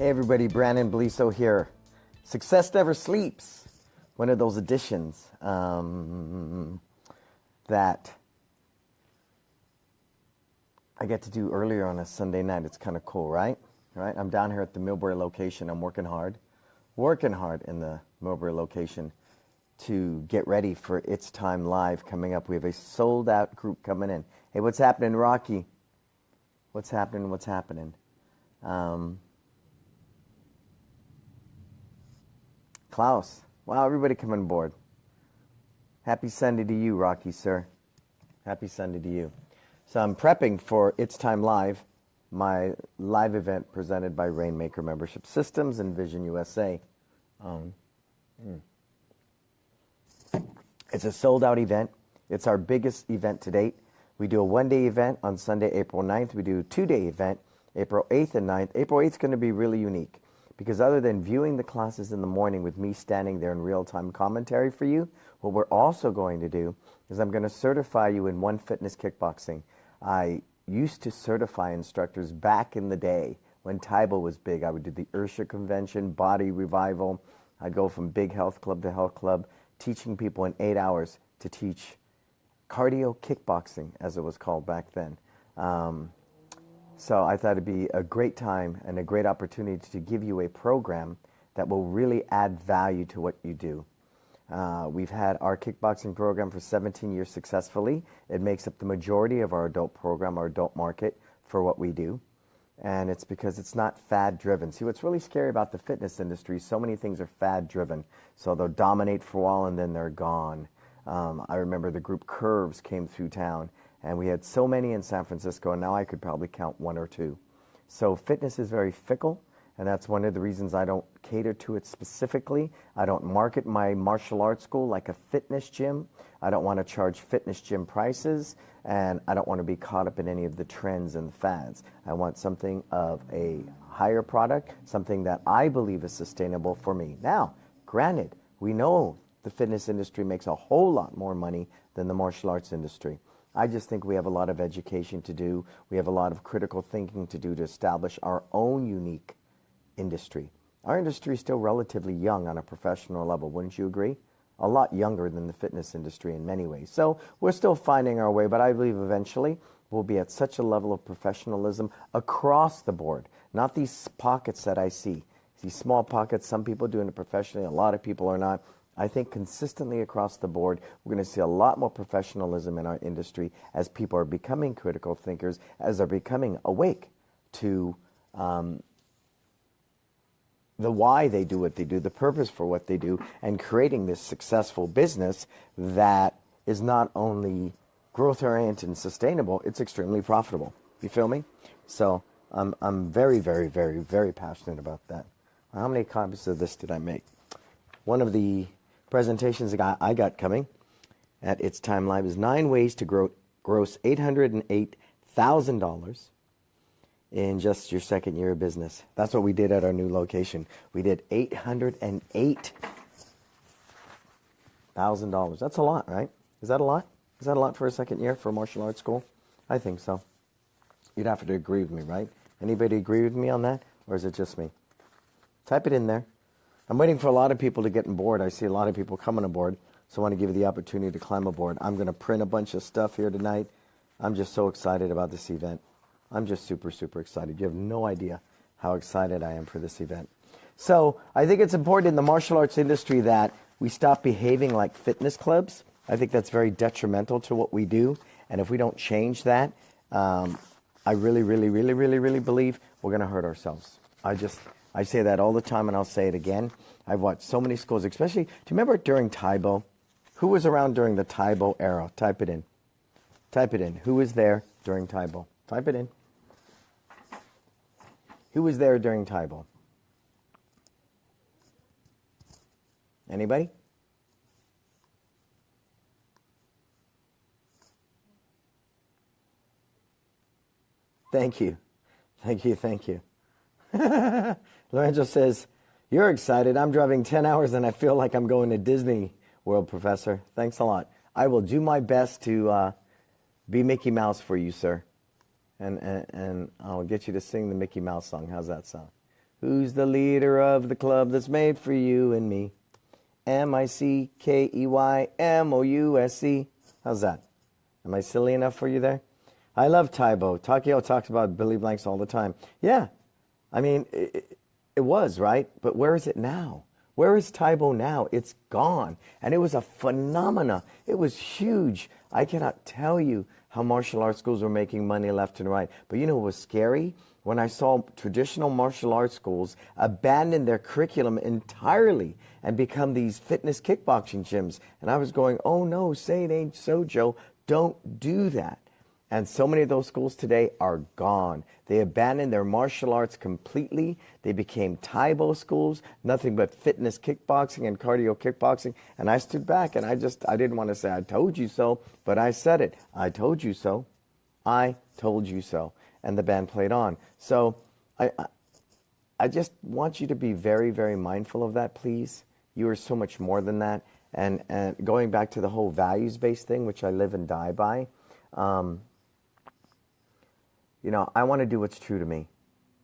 Hey everybody, Brannon Beliso here. Success Never Sleeps. One of those editions that I get to do earlier on a Sunday night. It's kind of cool, right? Right? I'm down here at the Millbury location. I'm working hard in the Millbury location to get ready for It's Time Live coming up. We have a sold-out group coming in. Hey, what's happening, Rocky? What's happening? Klaus. Wow, everybody coming aboard. Happy Sunday to you, Rocky, sir. Happy Sunday to you. So I'm prepping for It's Time Live, my live event presented by Rainmaker Membership Systems and Vision USA. It's a sold-out event. It's our biggest event to date. We do a one-day event on Sunday, April 9th. We do a two-day event, April 8th and 9th. April 8th is going to be really unique because other than viewing the classes in the morning with me standing there in real-time commentary for you, what we're also going to do is I'm going to certify you in One Fitness Kickboxing. I used to certify instructors back in the day when Taibo was big. I would do the Ursha Convention, Body Revival. I'd go from big health club to health club, teaching people in 8 hours to teach cardio kickboxing, as it was called back then. So I thought it'd be a great time and a great opportunity to give you a program that will really add value to what you do. We've had our kickboxing program for 17 years successfully. It makes up the majority of our adult program, our adult market for what we do. And it's because it's not fad-driven. See, what's really scary about the fitness industry, so many things are fad-driven. So they'll dominate for a while and then they're gone. I remember the group Curves came through town, and we had so many in San Francisco, and now I could probably count one or two. So fitness is very fickle, and that's one of the reasons I don't cater to it specifically. I don't market my martial arts school like a fitness gym. I don't want to charge fitness gym prices, and I don't want to be caught up in any of the trends and fads. I want something of a higher product, something that I believe is sustainable for me. Now, granted, we know the fitness industry makes a whole lot more money than the martial arts industry. I just think we have a lot of education to do. We have a lot of critical thinking to do to establish our own unique industry. Our industry is still relatively young on a professional level, wouldn't you agree? A lot younger than the fitness industry in many ways. So we're still finding our way, but I believe eventually we'll be at such a level of professionalism across the board, not these pockets that I see. These small pockets, some people doing it professionally, a lot of people are not. I think consistently across the board, we're going to see a lot more professionalism in our industry as people are becoming critical thinkers, as they're becoming awake to the why they do what they do, the purpose for what they do, and creating this successful business that is not only growth-oriented and sustainable, it's extremely profitable. You feel me? So I'm very, very, very, very passionate about that. How many copies of this did I make? One of the presentations I got coming at It's Time Live is 9 ways to gross $808,000 in just your second year of business. That's what we did at our new location. We did $808,000. That's a lot, right? Is that a lot? Is that a lot for a second year for a martial arts school? I think so. You'd have to agree with me, right? Anybody agree with me on that? Or is it just me? Type it in there. I'm waiting for a lot of people to get on board. I see a lot of people coming aboard, so I want to give you the opportunity to climb aboard. I'm going to print a bunch of stuff here tonight. I'm just so excited about this event. I'm just super, super excited. You have no idea how excited I am for this event. So I think it's important in the martial arts industry that we stop behaving like fitness clubs. I think that's very detrimental to what we do. And if we don't change that, I really, really, really, really, really believe we're going to hurt ourselves. I say that all the time, and I'll say it again. I've watched so many schools, especially, do you remember during Taibo? Who was around during the Taibo era? Type it in. Type it in. Who was there during Taibo? Type it in. Who was there during Taibo? Anybody? Thank you. Thank you, thank you. Lorenzo says, you're excited. I'm driving 10 hours and I feel like I'm going to Disney World, Professor. Thanks a lot. I will do my best to be Mickey Mouse for you, sir. And I'll get you to sing the Mickey Mouse song. How's that sound? Who's the leader of the club that's made for you and me? MICKEYMOUSC. How's that? Am I silly enough for you there? I love Tybo. Takeo talks about Billy Blanks all the time. Yeah, I mean, it was, right? But where is it now? Where is Tybo now? It's gone. And it was a phenomena. It was huge. I cannot tell you how martial arts schools were making money left and right. But you know what was scary? When I saw traditional martial arts schools abandon their curriculum entirely and become these fitness kickboxing gyms. And I was going, oh no, say it ain't so, Joe. Don't do that. And so many of those schools today are gone. They abandoned their martial arts completely. They became Taibo schools, nothing but fitness kickboxing and cardio kickboxing. And I stood back and I didn't want to say, I told you so, but I said it. I told you so. I told you so. And the band played on. So I just want you to be very, very mindful of that, please. You are so much more than that. And going back to the whole values-based thing, which I live and die by, you know, I want to do what's true to me.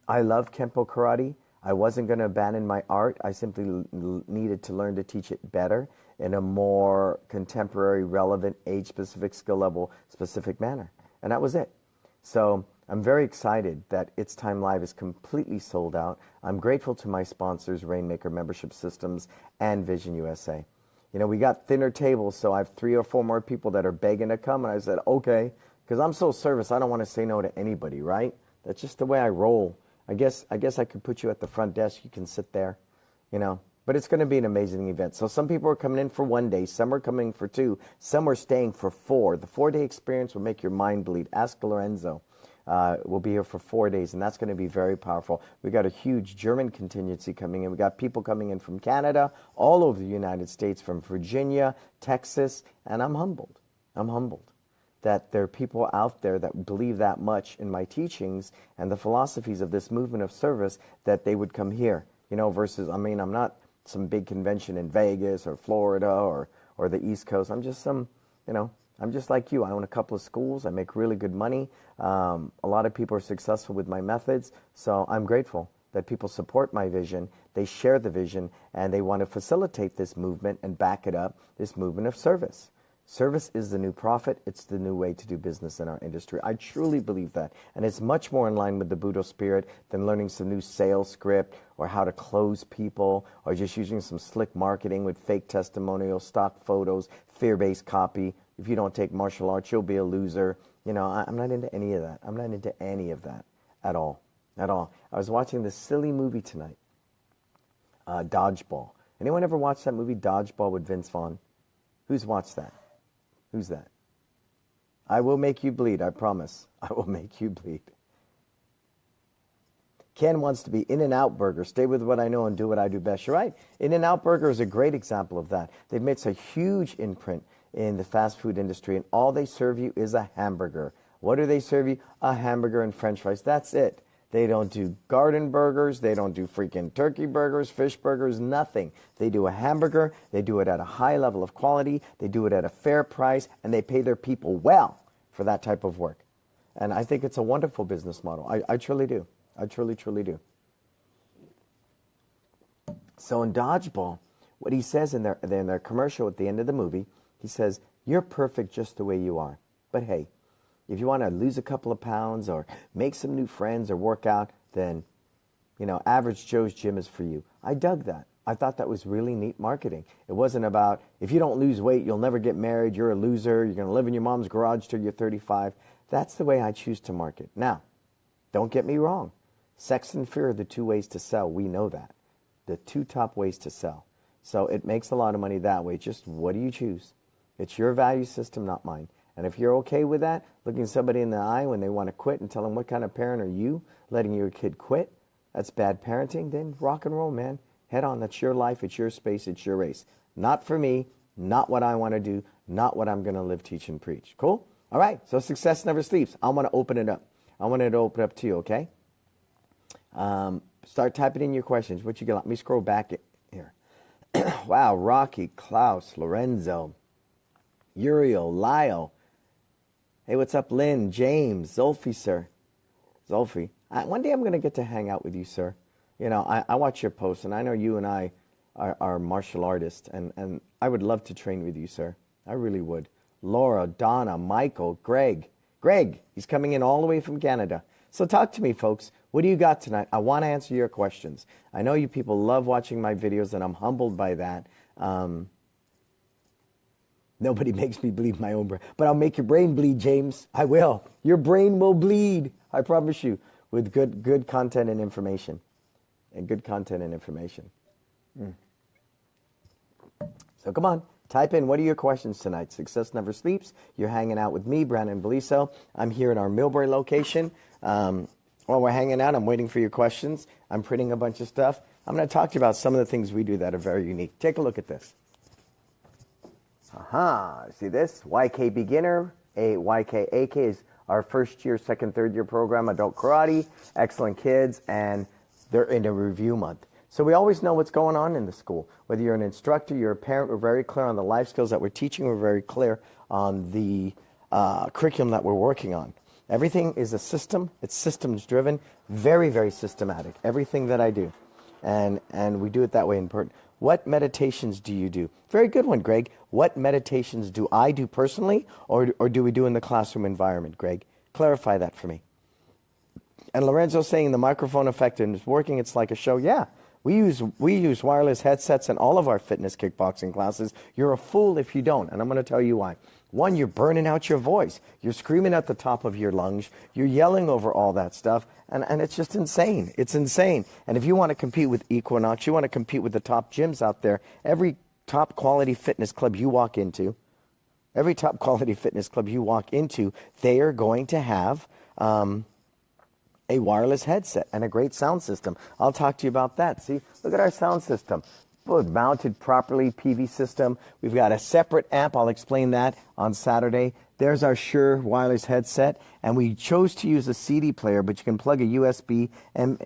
I love Kempo Karate. I wasn't going to abandon my art. I simply needed to learn to teach it better in a more contemporary, relevant, age-specific, skill level, specific manner. And that was it. So I'm very excited that It's Time Live is completely sold out. I'm grateful to my sponsors, Rainmaker Membership Systems and Vision USA. You know, we got thinner tables, so I have 3 or 4 more people that are begging to come. And I said, okay, because I'm so service, I don't want to say no to anybody, right? That's just the way I roll. I guess I could put you at the front desk. You can sit there, you know. But it's going to be an amazing event. So some people are coming in for 1 day. Some are coming for 2. Some are staying for 4. The 4-day experience will make your mind bleed. Ask Lorenzo. We'll be here for 4 days, and that's going to be very powerful. We got a huge German contingency coming in. We got people coming in from Canada, all over the United States, from Virginia, Texas, and I'm humbled. I'm humbled that there are people out there that believe that much in my teachings and the philosophies of this movement of service that they would come here, you know, versus, I mean, I'm not some big convention in Vegas or Florida or the East Coast. I'm just some, you know, I'm just like you. I own a couple of schools. I make really good money. A lot of people are successful with my methods. So I'm grateful that people support my vision. They share the vision and they want to facilitate this movement and back it up, this movement of service. Service is the new profit. It's the new way to do business in our industry. I truly believe that. And it's much more in line with the Buddha spirit than learning some new sales script or how to close people or just using some slick marketing with fake testimonials, stock photos, fear-based copy. If you don't take martial arts, you'll be a loser. You know, I'm not into any of that. I'm not into any of that at all. At all. I was watching this silly movie tonight, Dodgeball. Anyone ever watch that movie, Dodgeball, with Vince Vaughn? Who's watched that? Who's that? I will make you bleed, I promise. I will make you bleed. Ken wants to be In-N-Out Burger. Stay with what I know and do what I do best. You're right. In-N-Out Burger is a great example of that. They've made a huge imprint in the fast food industry, and all they serve you is a hamburger. What do they serve you? A hamburger and french fries. That's it. They don't do garden burgers. They don't do freaking turkey burgers, fish burgers, nothing. They do a hamburger. They do it at a high level of quality. They do it at a fair price, and they pay their people well for that type of work. And I think it's a wonderful business model. I truly do. I truly, truly do. So in Dodgeball, what he says in their commercial at the end of the movie, he says, you're perfect just the way you are. But hey, if you want to lose a couple of pounds or make some new friends or work out, then, you know, Average Joe's Gym is for you. I dug that. I thought that was really neat marketing. It wasn't about, if you don't lose weight, you'll never get married, you're a loser, you're going to live in your mom's garage till you're 35. That's the way I choose to market. Now, don't get me wrong. Sex and fear are the 2 ways to sell. We know that. The 2 top ways to sell. So it makes a lot of money that way. Just what do you choose? It's your value system, not mine. And if you're okay with that, looking somebody in the eye when they want to quit and tell them, what kind of parent are you, letting your kid quit? That's bad parenting. Then rock and roll, man. Head on. That's your life. It's your space. It's your race. Not for me. Not what I want to do. Not what I'm going to live, teach, and preach. Cool? All right. So success never sleeps. I want to open it up. I want it to open up to you, okay? Start typing in your questions. What you got? Let me scroll back here. Wow. Rocky, Klaus, Lorenzo, Uriel, Lyle. Hey, what's up, Lynn, James, Zolfi, sir. Zolfi. One day I'm going to get to hang out with you, sir. You know, I watch your posts, and I know you and I are martial artists, and I would love to train with you, sir. I really would. Laura, Donna, Michael, Greg. Greg, he's coming in all the way from Canada. So talk to me, folks. What do you got tonight? I want to answer your questions. I know you people love watching my videos, and I'm humbled by that. Nobody makes me bleed my own brain. But I'll make your brain bleed, James. I will. Your brain will bleed, I promise you, with good content and information. And good content and information. So come on, type in, what are your questions tonight? Success Never Sleeps. You're hanging out with me, Brannon Beliso. I'm here at our Millbury location. While we're hanging out, I'm waiting for your questions. I'm printing a bunch of stuff. I'm going to talk to you about some of the things we do that are very unique. Take a look at this. See this? YK Beginner. YK AK is our first year, second, third year program, adult karate, excellent kids, and they're in a review month. So we always know what's going on in the school. Whether you're an instructor, you're a parent, we're very clear on the life skills that we're teaching. We're very clear on the curriculum that we're working on. Everything is a system. It's systems driven, very, very systematic. Everything that I do. And we do it that way in part. What meditations do you do? Very good one, Greg. What meditations do I do personally, or do we do in the classroom environment, Greg? Clarify that for me. And Lorenzo's saying the microphone effect is working. It's like a show. Yeah, we use wireless headsets in all of our fitness kickboxing classes. You're a fool if you don't, and I'm going to tell you why. One, you're burning out your voice. You're screaming at the top of your lungs. You're yelling over all that stuff, and it's just insane. It's insane. And if you want to compete with Equinox, you want to compete with the top gyms out there, every top quality fitness club you walk into, they are going to have a wireless headset and a great sound system. I'll talk to you about that. See, look at our sound system. Mounted properly, PV system. We've got a separate amp. I'll explain that on Saturday. There's our Shure wireless headset, and we chose to use a CD player, but you can plug a USB and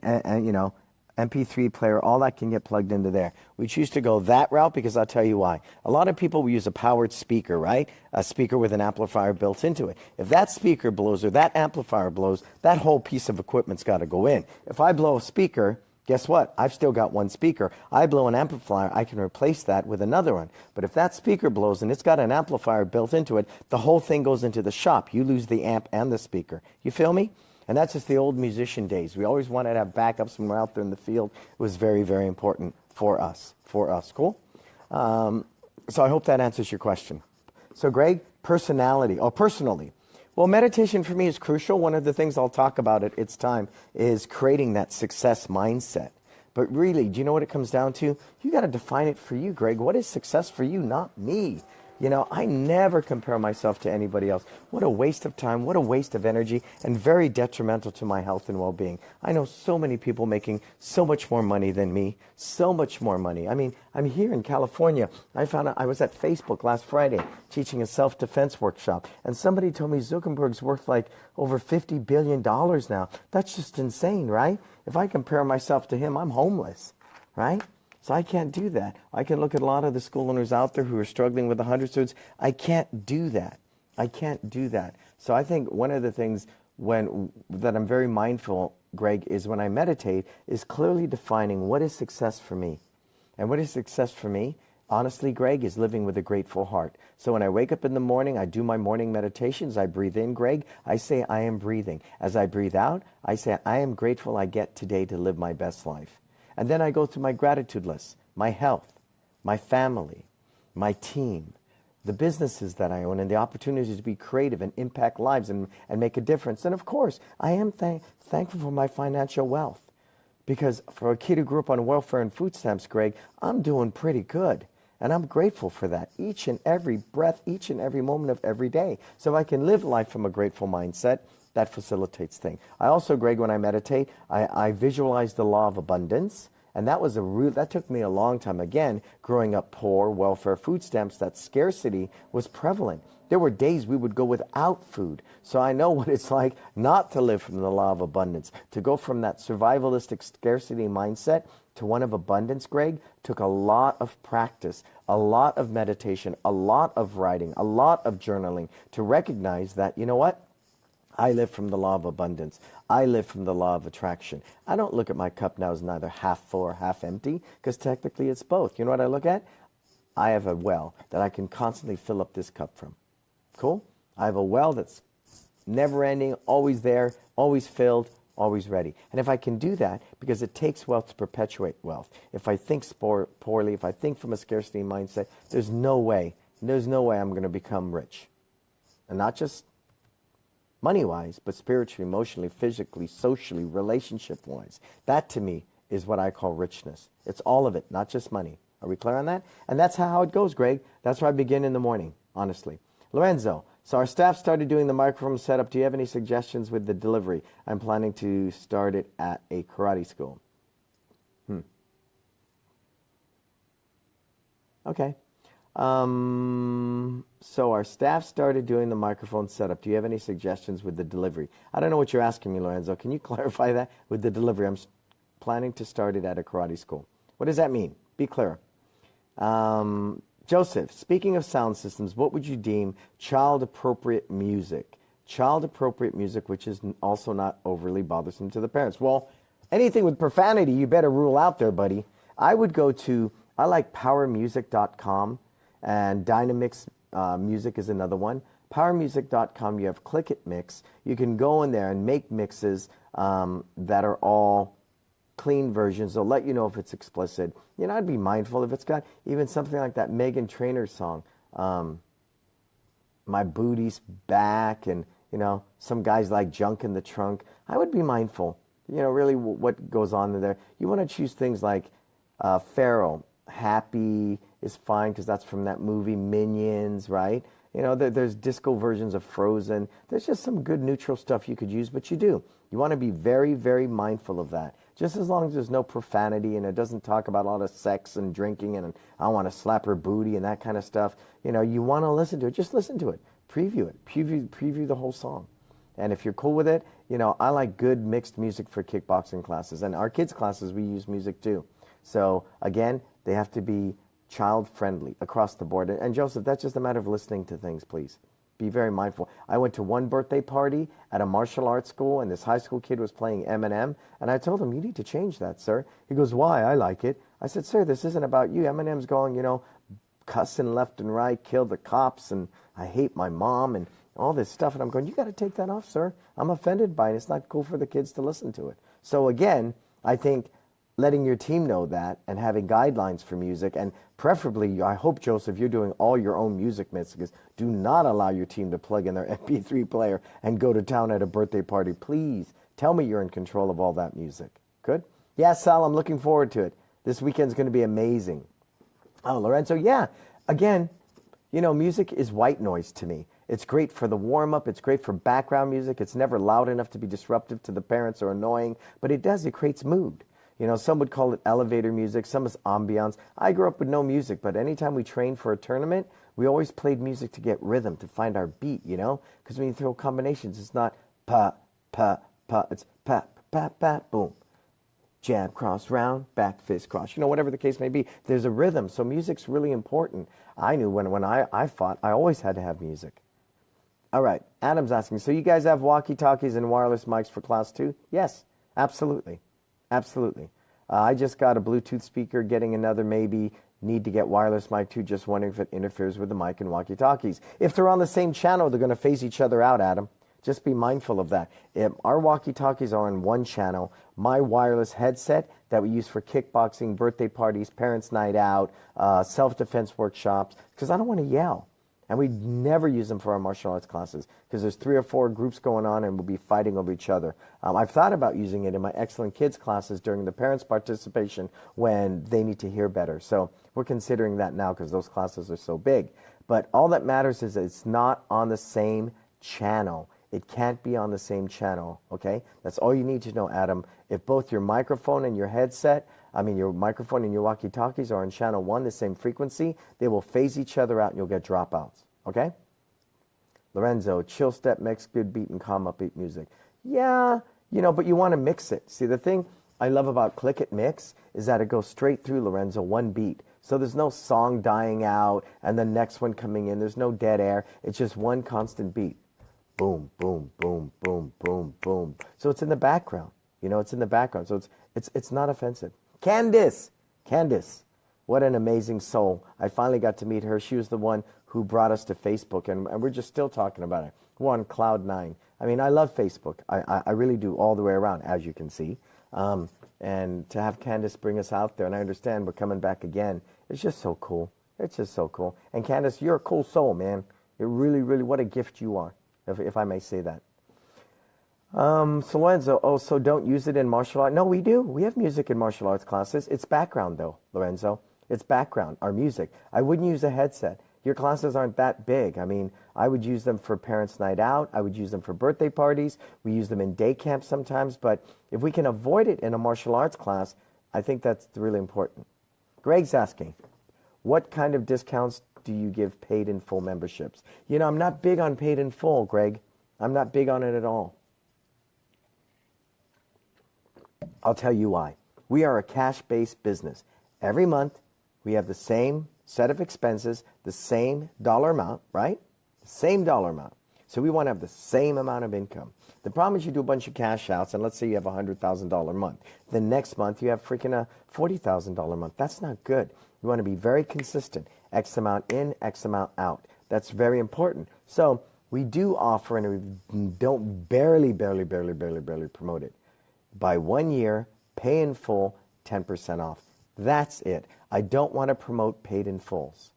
MP3 player. All that can get plugged into there. We choose to go that route because I'll tell you why. A lot of people will use a powered speaker, right? A speaker with an amplifier built into it. If that speaker blows or that amplifier blows, that whole piece of equipment's got to go in. If I blow a speaker, guess what? I've still got one speaker. I blow an amplifier, I can replace that with another one. But if that speaker blows and it's got an amplifier built into it, the whole thing goes into the shop. You lose the amp and the speaker. You feel me? And that's just the old musician days. We always wanted to have backups when we're out there in the field. It was very, very important for us. Cool? So I hope that answers your question. So Greg, personally. Well, meditation for me is crucial. One of the things I'll talk about at its time is creating that success mindset. But really, do you know what it comes down to? You got to define it for you, Greg. What is success for you, not me? You know, I never compare myself to anybody else. What a waste of time, what a waste of energy, and very detrimental to my health and well-being. I know so many people making so much more money than me, so much more money. I mean, I'm here in California. I found out I was at Facebook last Friday teaching a self-defense workshop, and somebody told me Zuckerberg's worth like over $50 billion now. That's just insane, right? If I compare myself to him, I'm homeless, right? So I can't do that. I can look at a lot of the school owners out there who are struggling with 100 students. I can't do that. So I think one of the things that I'm very mindful, Greg, is when I meditate, is clearly defining what is success for me. And what is success for me, honestly, Greg, is living with a grateful heart. So when I wake up in the morning, I do my morning meditations. I breathe in, Greg. I say I am breathing. As I breathe out, I say I am grateful I get today to live my best life. And then I go through my gratitude list, my health, my family, my team, the businesses that I own, and the opportunities to be creative and impact lives and make a difference. And of course, I am thankful for my financial wealth. Because for a kid who grew up on welfare and food stamps, Greg, I'm doing pretty good. And I'm grateful for that each and every breath, each and every moment of every day. So I can live life from a grateful mindset. That facilitates things. I also, Greg, when I meditate, I visualize the law of abundance. And that took me a long time. Again, growing up poor, welfare, food stamps, that scarcity was prevalent. There were days we would go without food. So I know what it's like not to live from the law of abundance. To go from that survivalistic scarcity mindset to one of abundance, Greg, took a lot of practice, a lot of meditation, a lot of writing, a lot of journaling to recognize that, you know what? I live from the law of abundance. I live from the law of attraction. I don't look at my cup now as neither half full or half empty, because technically it's both. You know what I look at? I have a well that I can constantly fill up this cup from. Cool? I have a well that's never ending, always there, always filled, always ready. And if I can do that, because it takes wealth to perpetuate wealth. If I think poorly, if I think from a scarcity mindset, there's no way I'm going to become rich. And not just money-wise, but spiritually, emotionally, physically, socially, relationship-wise. That, to me, is what I call richness. It's all of it, not just money. Are we clear on that? And that's how it goes, Greg. That's where I begin in the morning, honestly. Lorenzo, so our staff started doing the microphone setup. Do you have any suggestions with the delivery? I'm planning to start it at a karate school. Okay. So our staff started doing the microphone setup. Do you have any suggestions with the delivery? I don't know what you're asking me, Lorenzo. Can you clarify that with the delivery? I'm planning to start it at a karate school. What does that mean? Be clear. Joseph, speaking of sound systems, what would you deem child-appropriate music? Child-appropriate music, which is also not overly bothersome to the parents. Well, anything with profanity, you better rule out there, buddy. I would go to, I like powermusic.com, and Dynamix Music is another one. Powermusic.com, you have Click It Mix. You can go in there and make mixes that are all clean versions. They'll let you know if it's explicit. You know, I'd be mindful if it's got even something like that Meghan Trainor song, My Booty's Back, and, you know, some guys like Junk in the Trunk. I would be mindful, you know, really what goes on in there. You want to choose things like Pharaoh, Happy is fine, because that's from that movie Minions, right? You know, there's disco versions of Frozen. There's just some good neutral stuff you could use, but you do. You want to be very, very mindful of that. Just as long as there's no profanity and it doesn't talk about a lot of sex and drinking and I want to slap her booty and that kind of stuff. You know, you want to listen to it. Just listen to it. Preview it. Preview the whole song. And if you're cool with it, you know, I like good mixed music for kickboxing classes. And our kids' classes, we use music too. So, again, they have to be child-friendly across the board. And Joseph, that's just a matter of listening to things, please. Be very mindful. I went to one birthday party at a martial arts school, and this high school kid was playing Eminem, and I told him, you need to change that, sir. He goes, why? I like it. I said, sir, this isn't about you. Eminem's going, you know, cussing left and right, kill the cops, and I hate my mom, and all this stuff. And I'm going, you got to take that off, sir. I'm offended by it. It's not cool for the kids to listen to it. So again, I think letting your team know that and having guidelines for music, and preferably, I hope, Joseph, you're doing all your own music mixes. Do not allow your team to plug in their MP3 player and go to town at a birthday party. Please tell me you're in control of all that music. Good? Yeah, Sal, I'm looking forward to it. This weekend's going to be amazing. Oh, Lorenzo, yeah. Again, you know, music is white noise to me. It's great for the warm-up. It's great for background music. It's never loud enough to be disruptive to the parents or annoying, but it creates mood. You know, some would call it elevator music, some is ambiance. I grew up with no music, but anytime we trained for a tournament, we always played music to get rhythm, to find our beat, you know? Because when you throw combinations, it's not pa, pa, pa, it's pa, pa, pa, boom. Jab, cross, round, back, fist, cross. You know, whatever the case may be, there's a rhythm. So music's really important. I knew when I fought, I always had to have music. All right, Adam's asking, so you guys have walkie-talkies and wireless mics for class 2? Yes, absolutely. Absolutely. I just got a Bluetooth speaker, getting another maybe. Need to get wireless mic too, just wondering if it interferes with the mic and walkie-talkies. If they're on the same channel, they're going to phase each other out, Adam. Just be mindful of that. If our walkie-talkies are on one channel, my wireless headset that we use for kickboxing, birthday parties, parents' night out, self-defense workshops, because I don't want to yell. And we never use them for our martial arts classes because there's 3 or 4 groups going on and we'll be fighting over each other. I've thought about using it in my excellent kids classes during the parents' participation when they need to hear better. So we're considering that now because those classes are so big. But all that matters is that it's not on the same channel. It can't be on the same channel, okay? That's all you need to know, Adam. If both your microphone and your headset, your microphone and your walkie-talkies are on channel 1, the same frequency, they will phase each other out and you'll get dropouts, okay? Lorenzo, chill step mix, good beat and calm upbeat music. Yeah, but you want to mix it. See, the thing I love about Click It Mix is that it goes straight through, Lorenzo, one beat. So there's no song dying out and the next one coming in. There's no dead air. It's just one constant beat. boom, boom, boom, boom, boom, boom. So it's in the background. It's in the background. So it's not offensive. Candace, what an amazing soul. I finally got to meet her. She was the one who brought us to Facebook, and we're just still talking about it. We're on cloud nine. I mean, I love Facebook. I really do, all the way around, as you can see. And to have Candace bring us out there, and I understand we're coming back again, it's just so cool. It's just so cool. And Candace, you're a cool soul, man. You're really, really, what a gift you are, if I may say that. So Lorenzo, so don't use it in martial art? No, we do. We have music in martial arts classes. It's background, though, Lorenzo. It's background, our music. I wouldn't use a headset. Your classes aren't that big. I mean, I would use them for parents' night out. I would use them for birthday parties. We use them in day camp sometimes. But if we can avoid it in a martial arts class, I think that's really important. Greg's asking, what kind of discounts do you give paid in full memberships? I'm not big on paid in full, Greg. I'm not big on it at all. I'll tell you why. We are a cash-based business. Every month, we have the same set of expenses, the same dollar amount, right? The same dollar amount. So we want to have the same amount of income. The problem is you do a bunch of cash outs, and let's say you have a $100,000 month. The next month, you have freaking a $40,000 month. That's not good. You want to be very consistent. X amount in, X amount out. That's very important. So we do offer, and we don't barely promote it. By 1 year, pay in full, 10% off. That's it. I don't want to promote paid in fulls.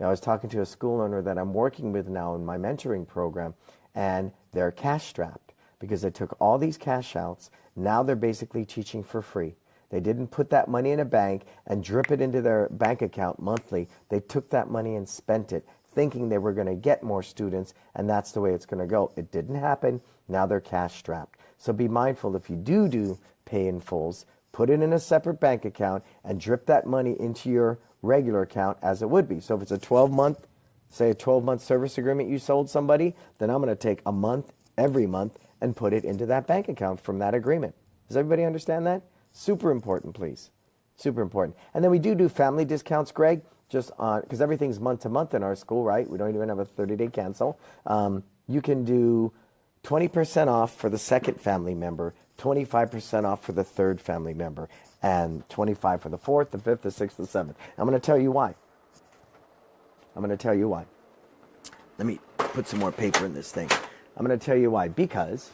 I was talking to a school owner that I'm working with now in my mentoring program, and they're cash strapped because they took all these cash outs. Now they're basically teaching for free. They didn't put that money in a bank and drip it into their bank account monthly. They took that money and spent it, thinking they were going to get more students, and that's the way it's going to go. It didn't happen. Now they're cash strapped. So be mindful, if you do pay in fulls, put it in a separate bank account and drip that money into your regular account as it would be. So if it's a 12-month, say a 12-month service agreement you sold somebody, then I'm going to take a month every month and put it into that bank account from that agreement. Does everybody understand that? Super important, please. Super important. And then we do family discounts, Greg, just on, because everything's month to month in our school, right? We don't even have a 30-day cancel. You can do 20% off for the second family member, 25% off for the third family member, and 25% for the fourth, the fifth, the sixth, the seventh. I'm going to tell you why. Let me put some more paper in this thing. I'm going to tell you why. Because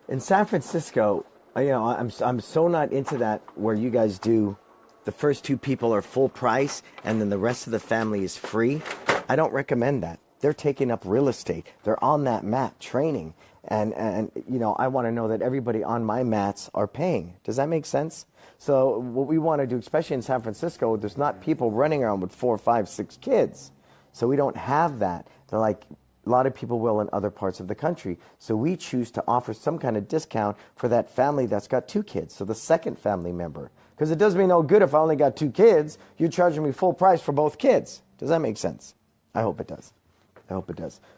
in San Francisco, I'm so not into that where you guys do the first two people are full price and then the rest of the family is free. I don't recommend that. They're taking up real estate. They're on that mat training. And I want to know that everybody on my mats are paying. Does that make sense? So what we want to do, especially in San Francisco, there's not people running around with 4, 5, 6 kids. So we don't have that. They're like a lot of people will in other parts of the country. So we choose to offer some kind of discount for that family that's got 2 kids. So the second family member. Because it does me no good if I only got 2 kids. You're charging me full price for both kids. Does that make sense? I hope it does.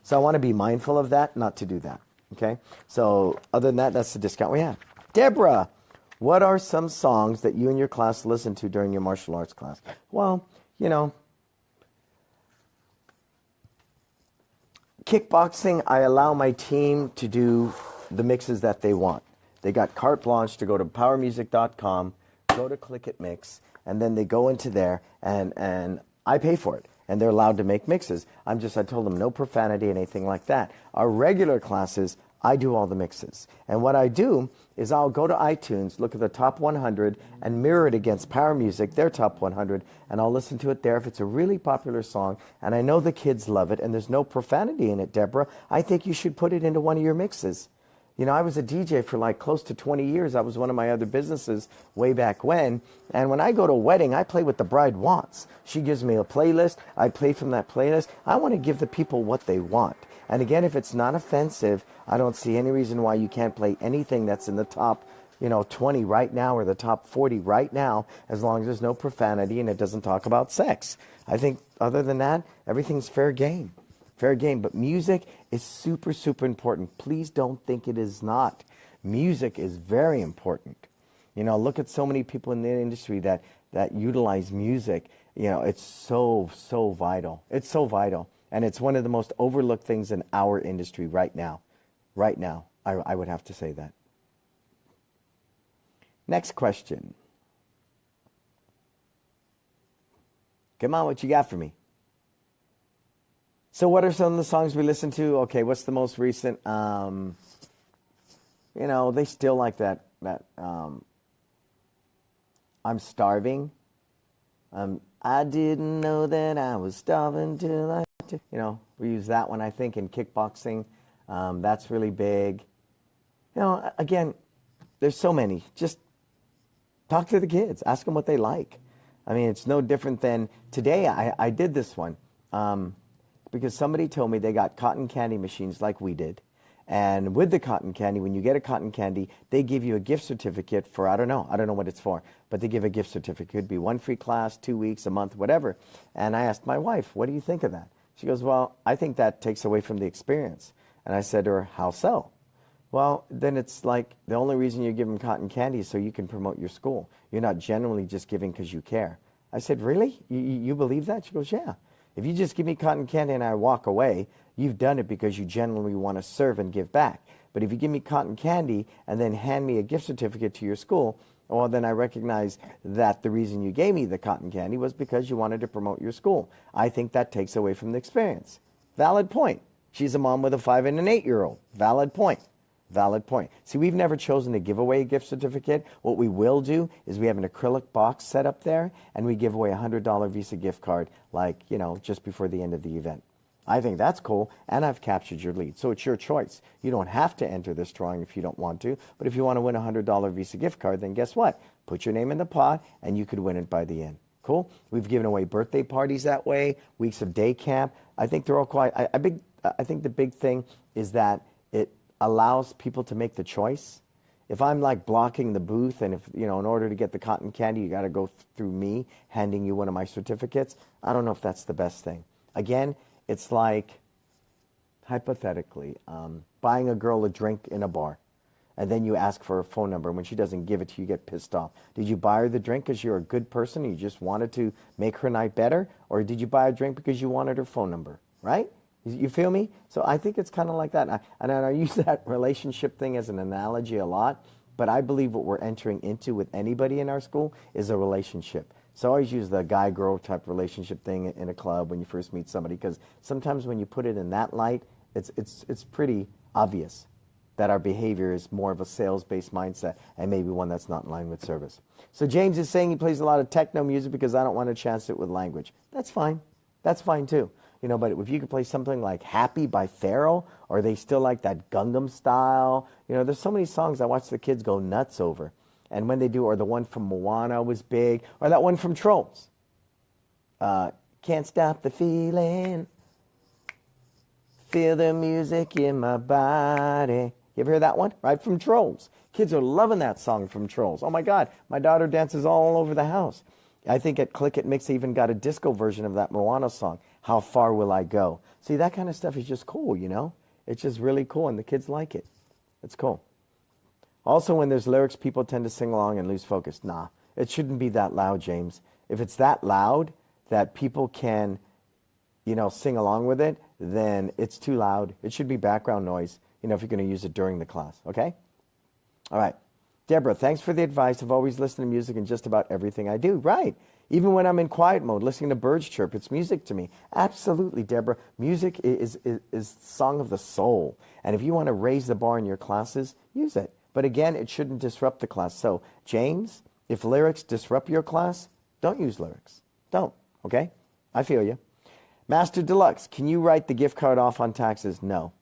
So I want to be mindful of that, not to do that. Okay? So other than that, that's the discount we have. Deborah, what are some songs that you and your class listen to during your martial arts class? Well, kickboxing, I allow my team to do the mixes that they want. They got carte blanche to go to powermusic.com, go to Click It Mix, and then they go into there, and I pay for it. And they're allowed to make mixes. I told them no profanity, anything like that. Our regular classes, I do all the mixes. And what I do is I'll go to iTunes, look at the top 100, and mirror it against Power Music, their top 100, and I'll listen to it there if it's a really popular song, and I know the kids love it, and there's no profanity in it, Deborah. I think you should put it into one of your mixes. I was a DJ for like close to 20 years. That was one of my other businesses way back when. And when I go to a wedding, I play what the bride wants. She gives me a playlist. I play from that playlist. I want to give the people what they want. And again, if it's not offensive, I don't see any reason why you can't play anything that's in the top 20 right now or the top 40 right now, as long as there's no profanity and it doesn't talk about sex. I think other than that, everything's fair game. Fair game, but music is super, super important. Please don't think it is not. Music is very important. Look at so many people in the industry that utilize music. It's so vital. It's so vital. And it's one of the most overlooked things in our industry right now. Right now, I would have to say that. Next question. Come on, what you got for me? So what are some of the songs we listen to? Okay, what's the most recent? They still like that I'm starving. I didn't know that I was starving till I... we use that one, I think, in kickboxing. That's really big. Again, there's so many. Just talk to the kids. Ask them what they like. I mean, it's no different than today. I did this one because somebody told me they got cotton candy machines like we did. And with the cotton candy, when you get a cotton candy, they give you a gift certificate for, I don't know what it's for, but they give a gift certificate. It could be 1 free class, 2 weeks, a month, whatever. And I asked my wife, what do you think of that? She goes, well, I think that takes away from the experience. And I said to her, how so? Well, then it's like the only reason you give them cotton candy is so you can promote your school. You're not generally just giving because you care. I said, really? You believe that? She goes, yeah. If you just give me cotton candy and I walk away, you've done it because you genuinely want to serve and give back. But if you give me cotton candy and then hand me a gift certificate to your school, well, then I recognize that the reason you gave me the cotton candy was because you wanted to promote your school. I think that takes away from the experience. Valid point. She's a mom with a 5 and an 8-year-old. Valid point. Valid point. See, we've never chosen to give away a gift certificate. What we will do is we have an acrylic box set up there, and we give away a $100 Visa gift card, just before the end of the event. I think that's cool, and I've captured your lead. So it's your choice. You don't have to enter this drawing if you don't want to, but if you want to win a $100 Visa gift card, then guess what? Put your name in the pot, and you could win it by the end. Cool? We've given away birthday parties that way, weeks of day camp. I think they're all quite... I think the big thing is that it allows people to make the choice. If I'm blocking the booth and if, in order to get the cotton candy, you got to go through me handing you one of my certificates, I don't know if that's the best thing. Again, it's like, hypothetically, buying a girl a drink in a bar and then you ask for her phone number. And when she doesn't give it to you, you get pissed off. Did you buy her the drink because you're a good person and you just wanted to make her night better? Or did you buy a drink because you wanted her phone number, right? You feel me? So I think it's kind of like that. And I use that relationship thing as an analogy a lot, but I believe what we're entering into with anybody in our school is a relationship. So I always use the guy-girl type relationship thing in a club when you first meet somebody, because sometimes when you put it in that light, it's pretty obvious that our behavior is more of a sales-based mindset and maybe one that's not in line with service. So James is saying he plays a lot of techno music because I don't want to chance it with language. That's fine. That's fine too. But if you could play something like Happy by Pharrell, or they still like that Gangnam Style, there's so many songs I watch the kids go nuts over. And when they do, or the one from Moana was big, or that one from Trolls. Can't stop the feeling, feel the music in my body. You ever hear that one? Right, from Trolls. Kids are loving that song from Trolls. Oh my God, my daughter dances all over the house. I think at Click It Mix they even got a disco version of that Moana song, How Far Will I Go? See, that kind of stuff is just cool, It's just really cool, and the kids like it. It's cool. Also, when there's lyrics, people tend to sing along and lose focus. Nah, it shouldn't be that loud, James. If it's that loud that people can, sing along with it, then it's too loud. It should be background noise, if you're going to use it during the class, okay? All right. Deborah, thanks for the advice. I've always listened to music in just about everything I do. Right. Even when I'm in quiet mode, listening to birds chirp, it's music to me. Absolutely, Deborah. Music is song of the soul. And if you want to raise the bar in your classes, use it. But again, it shouldn't disrupt the class. So, James, if lyrics disrupt your class, don't use lyrics. Don't, okay? I feel you. Master Deluxe, can you write the gift card off on taxes? No.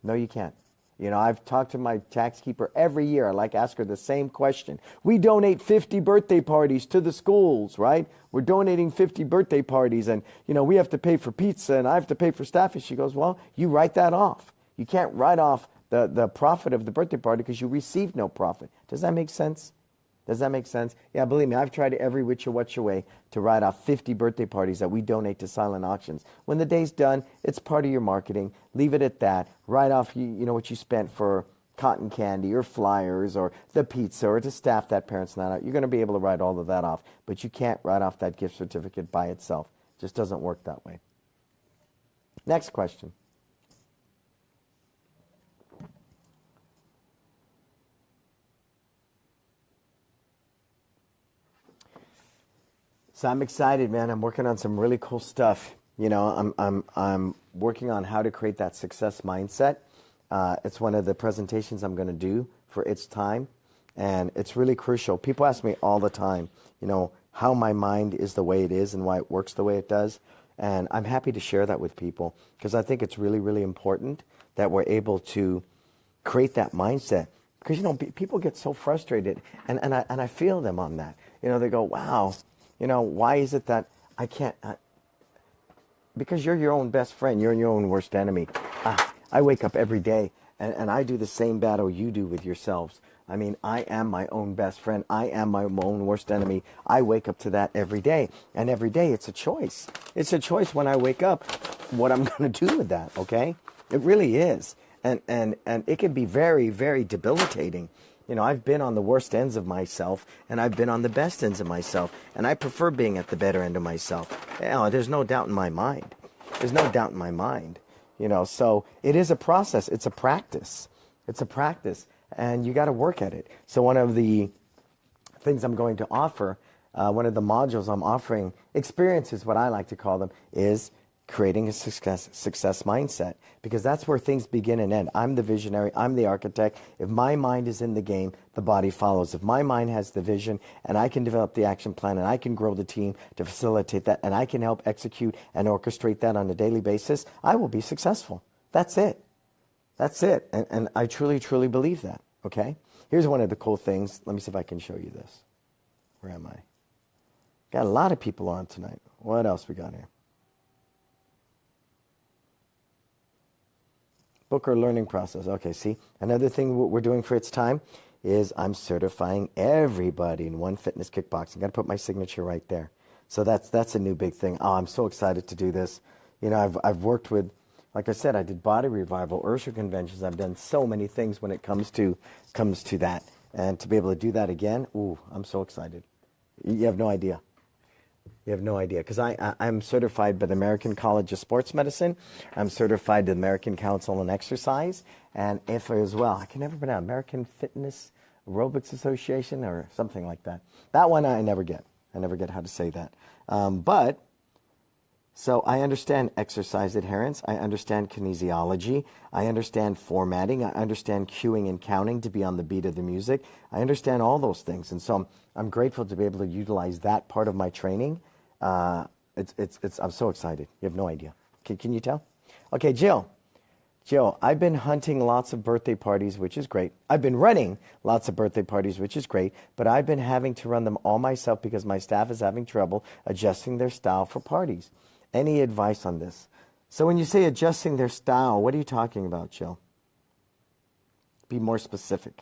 No, you can't. I've talked to my tax keeper every year. I ask her the same question. We donate 50 birthday parties to the schools, right? We're donating 50 birthday parties, and, we have to pay for pizza, and I have to pay for staff. And she goes, well, you write that off. You can't write off the profit of the birthday party because you received no profit. Does that make sense? Does that make sense? Yeah, believe me, I've tried every which way to write off 50 birthday parties that we donate to silent auctions. When the day's done, it's part of your marketing. Leave it at that. Write off what you spent for cotton candy or flyers or the pizza or to staff that parent's night out. You're going to be able to write all of that off, but you can't write off that gift certificate by itself. It just doesn't work that way. Next question. So I'm excited, man. I'm working on some really cool stuff. You know, I'm working on how to create that success mindset. It's one of the presentations I'm going to do for It's Time, and it's really crucial. People ask me all the time, you know, how my mind is the way it is and why it works the way it does, and I'm happy to share that with people because I think it's really, really important that we're able to create that mindset. Because, you know, people get so frustrated, and I feel them on that. You know, they go, wow, you know, why is it that I can't... because you're your own best friend. You're your own worst enemy. I wake up every day, and I do the same battle you do with yourselves. I mean, I am my own best friend. I am my own worst enemy. I wake up to that every day. And every day it's a choice. It's a choice when I wake up what I'm going to do with that, okay? It really is. And it can be very, very debilitating. You know, I've been on the worst ends of myself, and I've been on the best ends of myself, and I prefer being at the better end of myself. You know, there's no doubt in my mind. There's no doubt in my mind. You know, so it is a process. It's a practice. It's a practice, and you got to work at it. So one of the things I'm going to offer, one of the modules I'm offering, experiences, what I like to call them, is creating a success mindset, because that's where things begin and end. I'm the visionary. I'm the architect. If my mind is in the game, the body follows. If my mind has the vision and I can develop the action plan and I can grow the team to facilitate that and I can help execute and orchestrate that on a daily basis, I will be successful. That's it. That's it. And I truly, truly believe that. Okay? Here's one of the cool things. Let me see if I can show you this. Where am I? Got a lot of people on tonight. What else we got here? Book or learning process. Okay, see, another thing we're doing for It's Time is I'm certifying everybody in One Fitness Kickboxing. Got to put my signature right there. So that's a new big thing. Oh, I'm so excited to do this. You know, I've worked with, like I said, I did Body Revival, Ursha conventions. I've done so many things when it comes to that, and to be able to do that again, ooh, I'm so excited. You have no idea. You have no idea, because I'm certified by the American College of Sports Medicine. I'm certified by the American Council on Exercise, and IFA as well. I can never pronounce American Fitness Aerobics Association or something like that. That one I never get. I never get how to say that. So I understand exercise adherence. I understand kinesiology. I understand formatting. I understand cueing and counting to be on the beat of the music. I understand all those things, and so I'm grateful to be able to utilize that part of my training. I'm so excited. You have no idea. Can you tell? Okay, Jill, I've been hunting lots of birthday parties, which is great. I've been running lots of birthday parties, which is great, but I've been having to run them all myself because my staff is having trouble adjusting their style for parties. Any advice on this? So when you say adjusting their style, what are you talking about, Jill? Be more specific.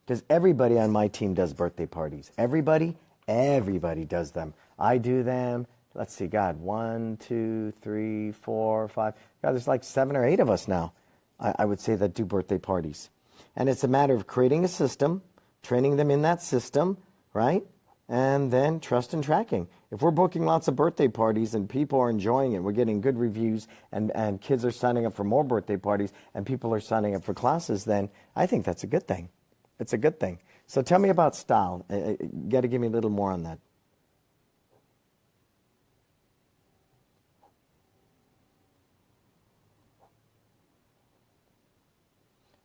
Because everybody on my team does birthday parties. Everybody does them. I do them. Let's see, God, 1, 2, 3, 4, 5. God, there's like 7 or 8 of us now, I would say, that do birthday parties. And it's a matter of creating a system, training them in that system, right? And then trust and tracking. If we're booking lots of birthday parties and people are enjoying it, we're getting good reviews, and kids are signing up for more birthday parties, and people are signing up for classes, then I think that's a good thing. It's a good thing. So tell me about style. You got to give me a little more on that.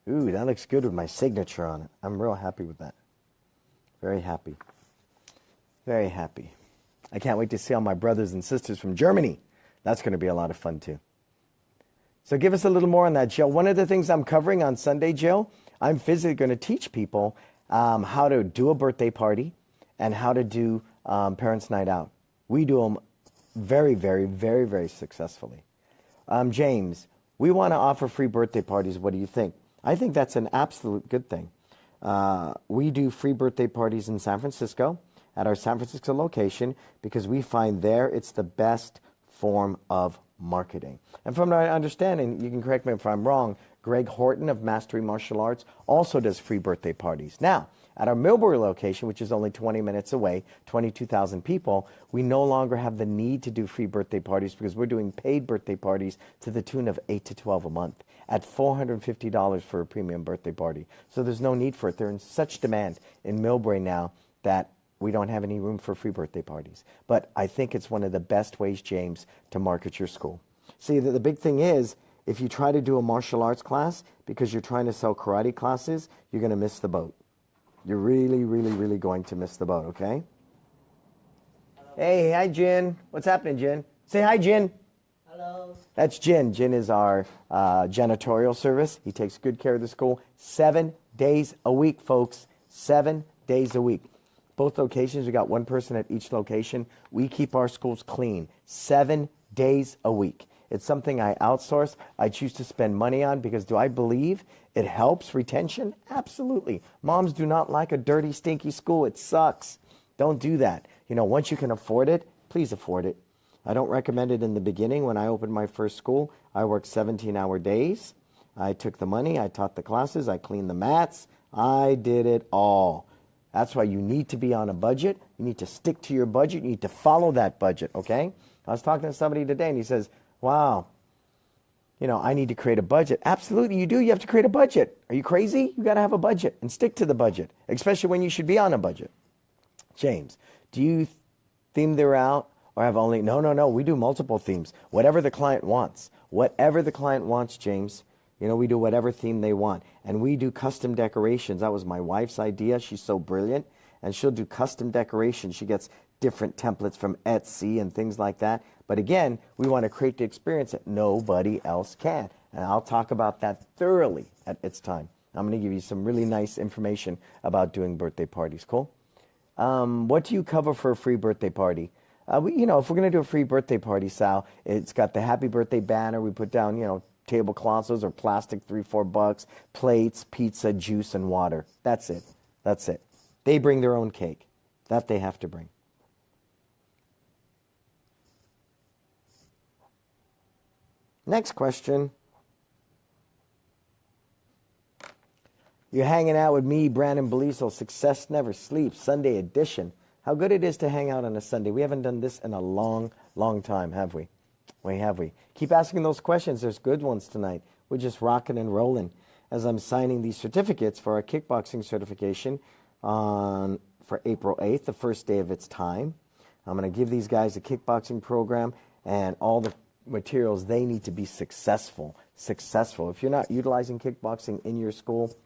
Ooh, that looks good with my signature on it. I'm real happy with that. Very happy. Very happy. I can't wait to see all my brothers and sisters from Germany. That's going to be a lot of fun too. So give us a little more on that, Jill. One of the things I'm covering on Sunday, Jill, I'm physically going to teach people how to do a birthday party and how to do Parents' Night Out. We do them very, very, very, very successfully. James, we want to offer free birthday parties. What do you think? I think that's an absolute good thing. We do free birthday parties in San Francisco at our San Francisco location because we find there it's the best form of marketing. And from my understanding, you can correct me if I'm wrong, Greg Horton of Mastery Martial Arts also does free birthday parties. Now, at our Millbury location, which is only 20 minutes away, 22,000 people, we no longer have the need to do free birthday parties because we're doing paid birthday parties to the tune of 8 to 12 a month at $450 for a premium birthday party. So there's no need for it. They're in such demand in Millbury now that we don't have any room for free birthday parties. But I think it's one of the best ways, James, to market your school. See, the big thing is, if you try to do a martial arts class because you're trying to sell karate classes, you're going to miss the boat. You're really, really, really going to miss the boat, okay? Hey, hi, Jin. What's happening, Jin? Say hi, Jin. Hello. That's Jin. Jin is our janitorial service. He takes good care of the school 7 days a week, folks. 7 days a week. Both locations, we got one person at each location. We keep our schools clean 7 days a week. It's something I outsource. I choose to spend money on because do I believe it helps retention? Absolutely. Moms do not like a dirty, stinky school. It sucks. Don't do that. You know, once you can afford it, please afford it. I don't recommend it in the beginning. When I opened my first school, I worked 17-hour days. I took the money. I taught the classes. I cleaned the mats. I did it all. That's why you need to be on a budget. You need to stick to your budget. You need to follow that budget, okay? I was talking to somebody today, and he says, wow, you know, I need to create a budget. Absolutely, you do. You have to create a budget. Are you crazy? You got to have a budget and stick to the budget, especially when you should be on a budget. James, do you theme their out or have only? No. We do multiple themes. Whatever the client wants. Whatever the client wants, James. You know, we do whatever theme they want. And we do custom decorations. That was my wife's idea. She's so brilliant. And she'll do custom decorations. She gets different templates from Etsy and things like that. But again, we want to create the experience that nobody else can. And I'll talk about that thoroughly at its time. I'm going to give you some really nice information about doing birthday parties. Cool? What do you cover for a free birthday party? If we're going to do a free birthday party, Sal, it's got the happy birthday banner. We put down, tablecloths. Those are plastic, $3-4. Plates, pizza, juice, and water. That's it. They bring their own cake. That they have to bring. Next question. You're hanging out with me, Brannon Beliso, Success Never Sleeps, Sunday edition. How good it is to hang out on a Sunday. We haven't done this in a long, long time, have we? Have we? Keep asking those questions. There's good ones tonight. We're just rocking and rolling as I'm signing these certificates for our kickboxing certification for April 8th, the first day of its time. I'm going to give these guys a kickboxing program and all the materials they need to be successful. If you're not utilizing kickboxing in your school,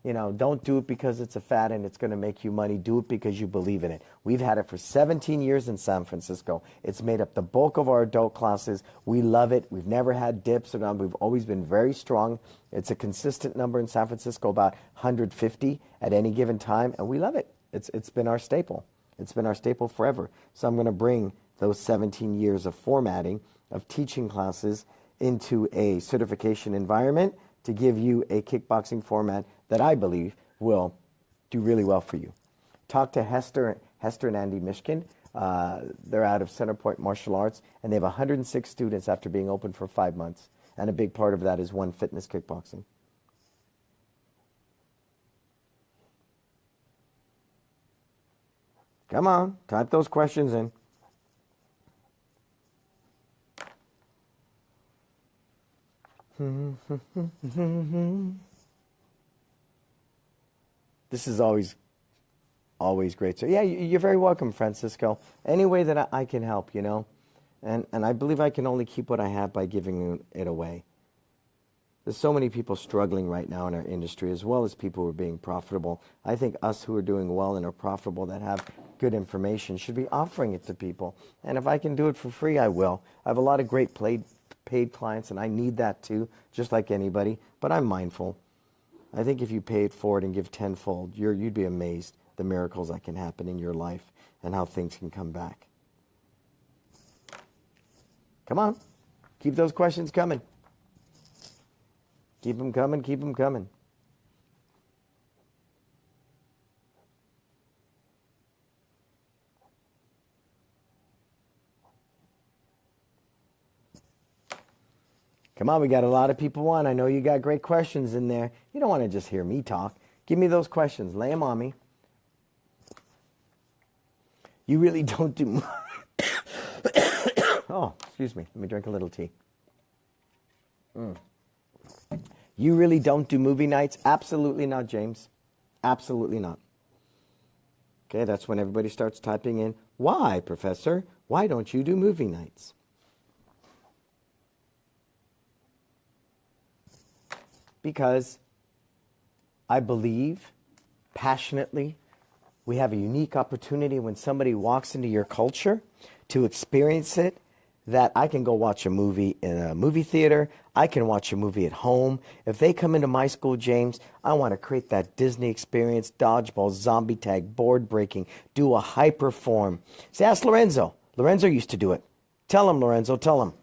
don't do it because it's a fad and it's going to make you money. Do it because you believe in it. We've had it for 17 years in San Francisco. It's made up the bulk of our adult classes. We love it. We've never had dips. We've always been very strong. It's a consistent number in San Francisco, about 150 at any given time, and we love it. It's been our staple. It's been our staple forever. So I'm going to bring those 17 years of formatting, of teaching classes into a certification environment to give you a kickboxing format that I believe will do really well for you. Talk to Hester and Andy Mishkin. They're out of Centerpoint Martial Arts, and they have 106 students after being open for 5 months. And a big part of that is One Fitness Kickboxing. Come on, type those questions in. This is always great. So yeah, you're very welcome, Francisco. Any way that I can help, and I believe I can only keep what I have by giving it away. There's so many people struggling right now in our industry, as well as people who are being profitable. I think us who are doing well and are profitable, that have good information, should be offering it to people. And if I can do it for free, I will. I have a lot of great paid clients, and I need that too, just like anybody. But I'm mindful. I think if you pay it forward and give tenfold, you'd be amazed the miracles that can happen in your life and how things can come back. Come on. Keep those questions coming. Keep them coming. Keep them coming. Come on, we got a lot of people on. I know you got great questions in there. You don't want to just hear me talk. Give me those questions. Lay them on me. You really don't do... Oh, excuse me. Let me drink a little tea. You really don't do movie nights? Absolutely not, James. Absolutely not. Okay, that's when everybody starts typing in, why, Professor? Why don't you do movie nights? Because I believe passionately we have a unique opportunity when somebody walks into your culture to experience it, that I can go watch a movie in a movie theater. I can watch a movie at home. If they come into my school, James, I want to create that Disney experience, dodgeball, zombie tag, board breaking, do a hyper form. See, ask Lorenzo. Lorenzo used to do it. Tell him, Lorenzo, tell him.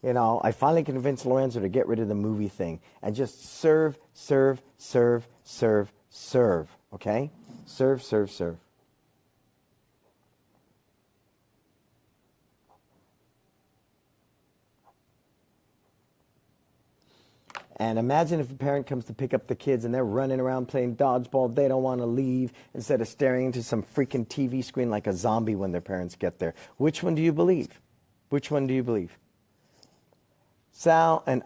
You know, I finally convinced Lorenzo to get rid of the movie thing and just serve, serve, serve, serve, serve. Okay? Serve, serve, serve. And imagine if a parent comes to pick up the kids and they're running around playing dodgeball. They don't want to leave instead of staring into some freaking TV screen like a zombie when their parents get there. Which one do you believe? Which one do you believe? Sal, and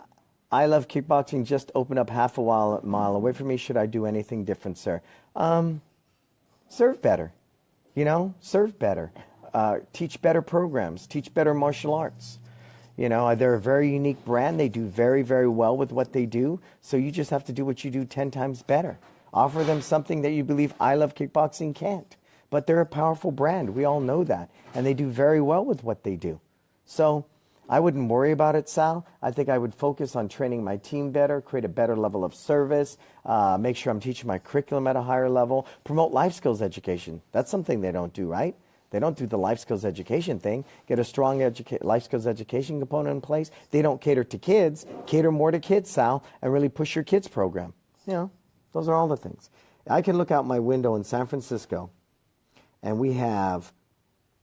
I Love Kickboxing just opened up half a mile away from me. Should I do anything different, sir? Serve better. You know, serve better. Teach better programs. Teach better martial arts. You know, they're a very unique brand. They do very, very well with what they do. So you just have to do what you do 10 times better. Offer them something that you believe I Love Kickboxing can't. But they're a powerful brand. We all know that. And they do very well with what they do. So I wouldn't worry about it, Sal. I think I would focus on training my team better, create a better level of service, make sure I'm teaching my curriculum at a higher level, promote life skills education. That's something they don't do, right? They don't do the life skills education thing. Get a strong life skills education component in place. They don't cater to kids. Cater more to kids, Sal, and really push your kids program. You know, those are all the things. I can look out my window in San Francisco, and we have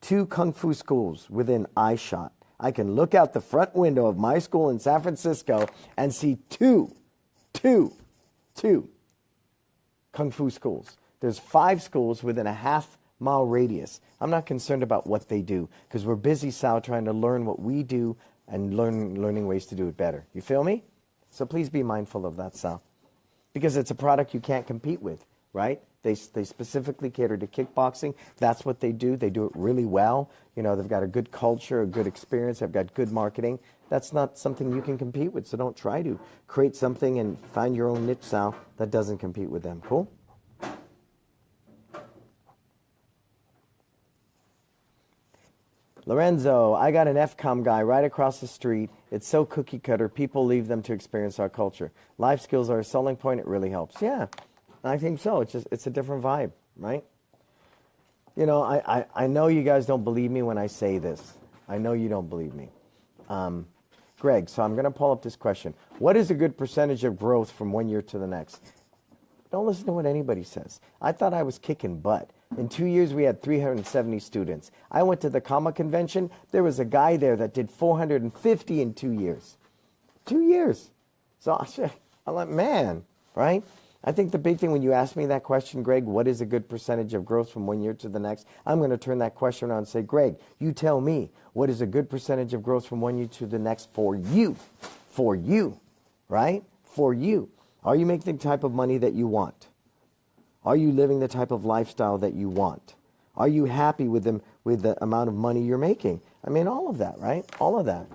2 Kung Fu schools within eye shot. I can look out the front window of my school in San Francisco and see two Kung Fu schools. There's 5 schools within a half-mile radius. I'm not concerned about what they do because we're busy, Sal, trying to learn what we do and learning ways to do it better. You feel me? So please be mindful of that, Sal, because it's a product you can't compete with, right? They specifically cater to kickboxing. That's what they do. They do it really well. You know, they've got a good culture, a good experience. They've got good marketing. That's not something you can compete with, so don't try to. Create something and find your own niche, Sal, that doesn't compete with them. Cool? Lorenzo, I got an FCOM guy right across the street. It's so cookie cutter. People leave them to experience our culture. Life skills are a selling point. It really helps. Yeah, I think so. It's a different vibe, right? You know, I know you guys don't believe me when I say this. I know you don't believe me. Greg, so I'm going to pull up this question. What is a good percentage of growth from one year to the next? Don't listen to what anybody says. I thought I was kicking butt. In 2 years, we had 370 students. I went to the Comma Convention. There was a guy there that did 450 in 2 years. 2 years. So I'm like, man, right? I think the big thing when you ask me that question, Greg, what is a good percentage of growth from one year to the next? I'm going to turn that question around and say, Greg, you tell me, what is a good percentage of growth from one year to the next for you? For you, right? For you. Are you making the type of money that you want? Are you living the type of lifestyle that you want? Are you happy with the amount of money you're making? I mean, all of that, right? All of that.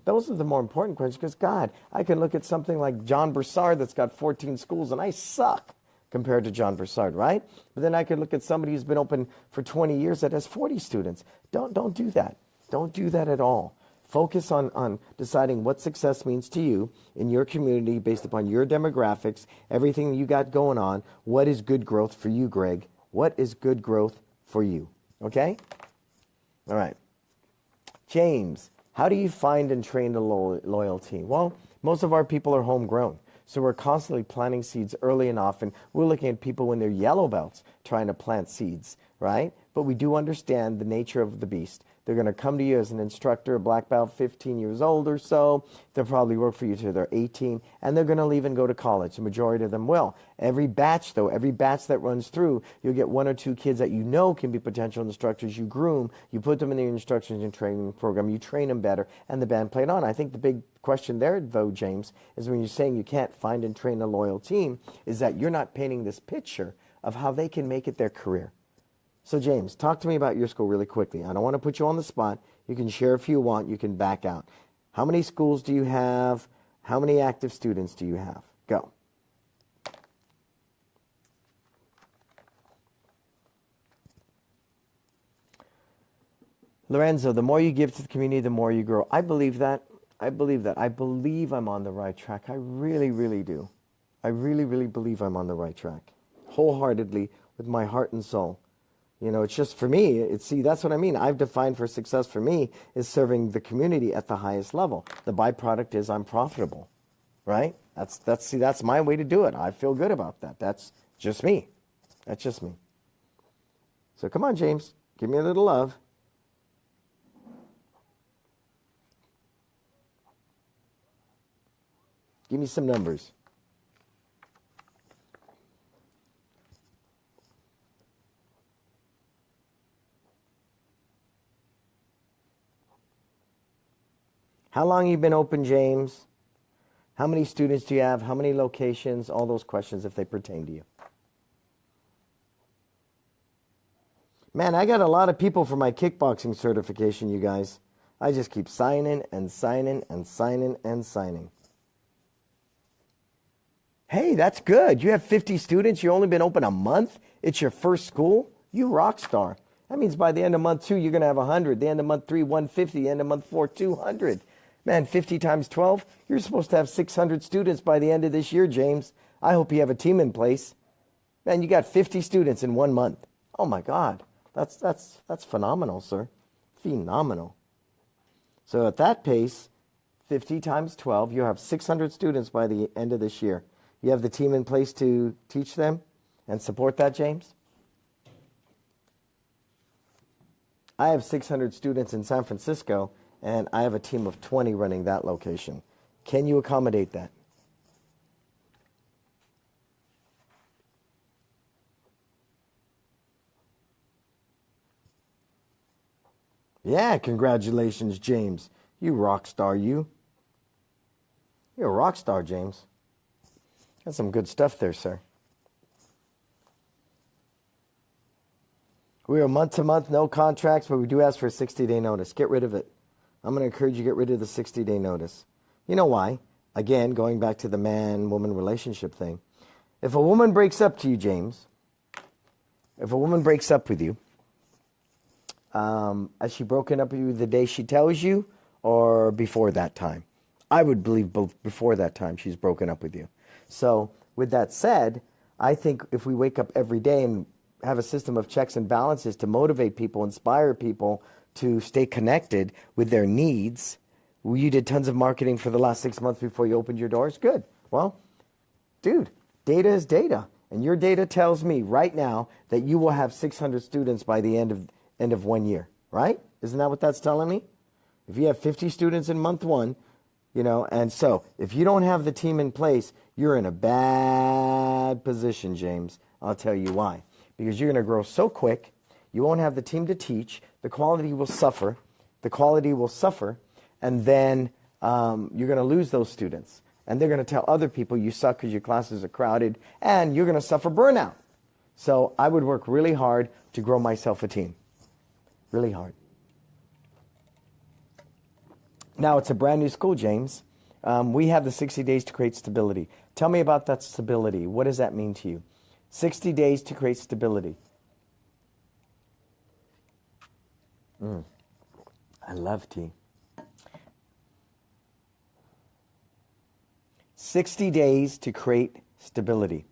Those are the more important questions because, God, I can look at something like John Broussard that's got 14 schools and I suck compared to John Broussard, right? But then I could look at somebody who's been open for 20 years that has 40 students. Don't do that. Don't do that at all. Focus on deciding what success means to you in your community based upon your demographics, everything you got going on. What is good growth for you, Greg? What is good growth for you? Okay? All right. James, how do you find and train the loyalty? Well, most of our people are homegrown. So we're constantly planting seeds early and often. We're looking at people when they're yellow belts trying to plant seeds, right? But we do understand the nature of the beast. They're going to come to you as an instructor, a black belt, 15 years old or so. They'll probably work for you till they're 18, and they're going to leave and go to college. The majority of them will. Every batch, though, every batch that runs through, you'll get 1 or 2 kids that you know can be potential instructors. You groom, you put them in the instruction and training program, you train them better, and the band played on. I think the big question there, though, James, is when you're saying you can't find and train a loyal team, is that you're not painting this picture of how they can make it their career. So, James, talk to me about your school really quickly. I don't want to put you on the spot. You can share if you want. You can back out. How many schools do you have? How many active students do you have? Go. Lorenzo, the more you give to the community, the more you grow. I believe that. I believe that. I believe I'm on the right track. I really, really do. I really, really believe I'm on the right track. Wholeheartedly, with my heart and soul. You know, it's just for me, see, that's what I mean. I've defined for success for me is serving the community at the highest level. The byproduct is I'm profitable, right? That's my way to do it. I feel good about that. That's just me. That's just me. So come on, James, give me a little love. Give me some numbers. How long have you been open, James? How many students do you have? How many locations? All those questions if they pertain to you. Man, I got a lot of people for my kickboxing certification, you guys. I just keep signing and signing and signing and signing. Hey, that's good. You have 50 students. You've only been open a month. It's your first school. You rock star. That means by the end of month 2, you're going to have 100. The end of month 3, 150. The end of month 4, 200. Man, 50 times 12, you're supposed to have 600 students by the end of this year, James. I hope you have a team in place. Man, you got 50 students in 1 month. Oh, my God. That's phenomenal, sir. Phenomenal. So at that pace, 50 times 12, you have 600 students by the end of this year. You have the team in place to teach them and support that, James? I have 600 students in San Francisco, and I have a team of 20 running that location. Can you accommodate that? Yeah, congratulations, James. You rock star, you. You're a rock star, James. That's some good stuff there, sir. We are month to month, no contracts, but we do ask for a 60-day notice. Get rid of it. I'm going to encourage you to get rid of the 60-day notice. You know why? Again, going back to the man-woman relationship thing. If a woman breaks up to you, James, if a woman breaks up with you, has she broken up with you the day she tells you or before that time? I would believe before that time she's broken up with you. So with that said, I think if we wake up every day and have a system of checks and balances to motivate people, inspire people to stay connected with their needs. You did tons of marketing for the last 6 months before you opened your doors. Good. Well, dude, data is data. And your data tells me right now that you will have 600 students by the end of 1 year, right? Isn't that what that's telling me? If you have 50 students in month 1, you know, and so if you don't have the team in place, you're in a bad position, James. I'll tell you why. Because you're going to grow so quick, you won't have the team to teach, the quality will suffer, and then you're going to lose those students. And they're going to tell other people you suck because your classes are crowded, and you're going to suffer burnout. So I would work really hard to grow myself a team. Really hard. Now, it's a brand new school, James. We have the 60 days to create stability. Tell me about that stability. What does that mean to you? 60 days to create stability. I love tea. 60 days to create stability.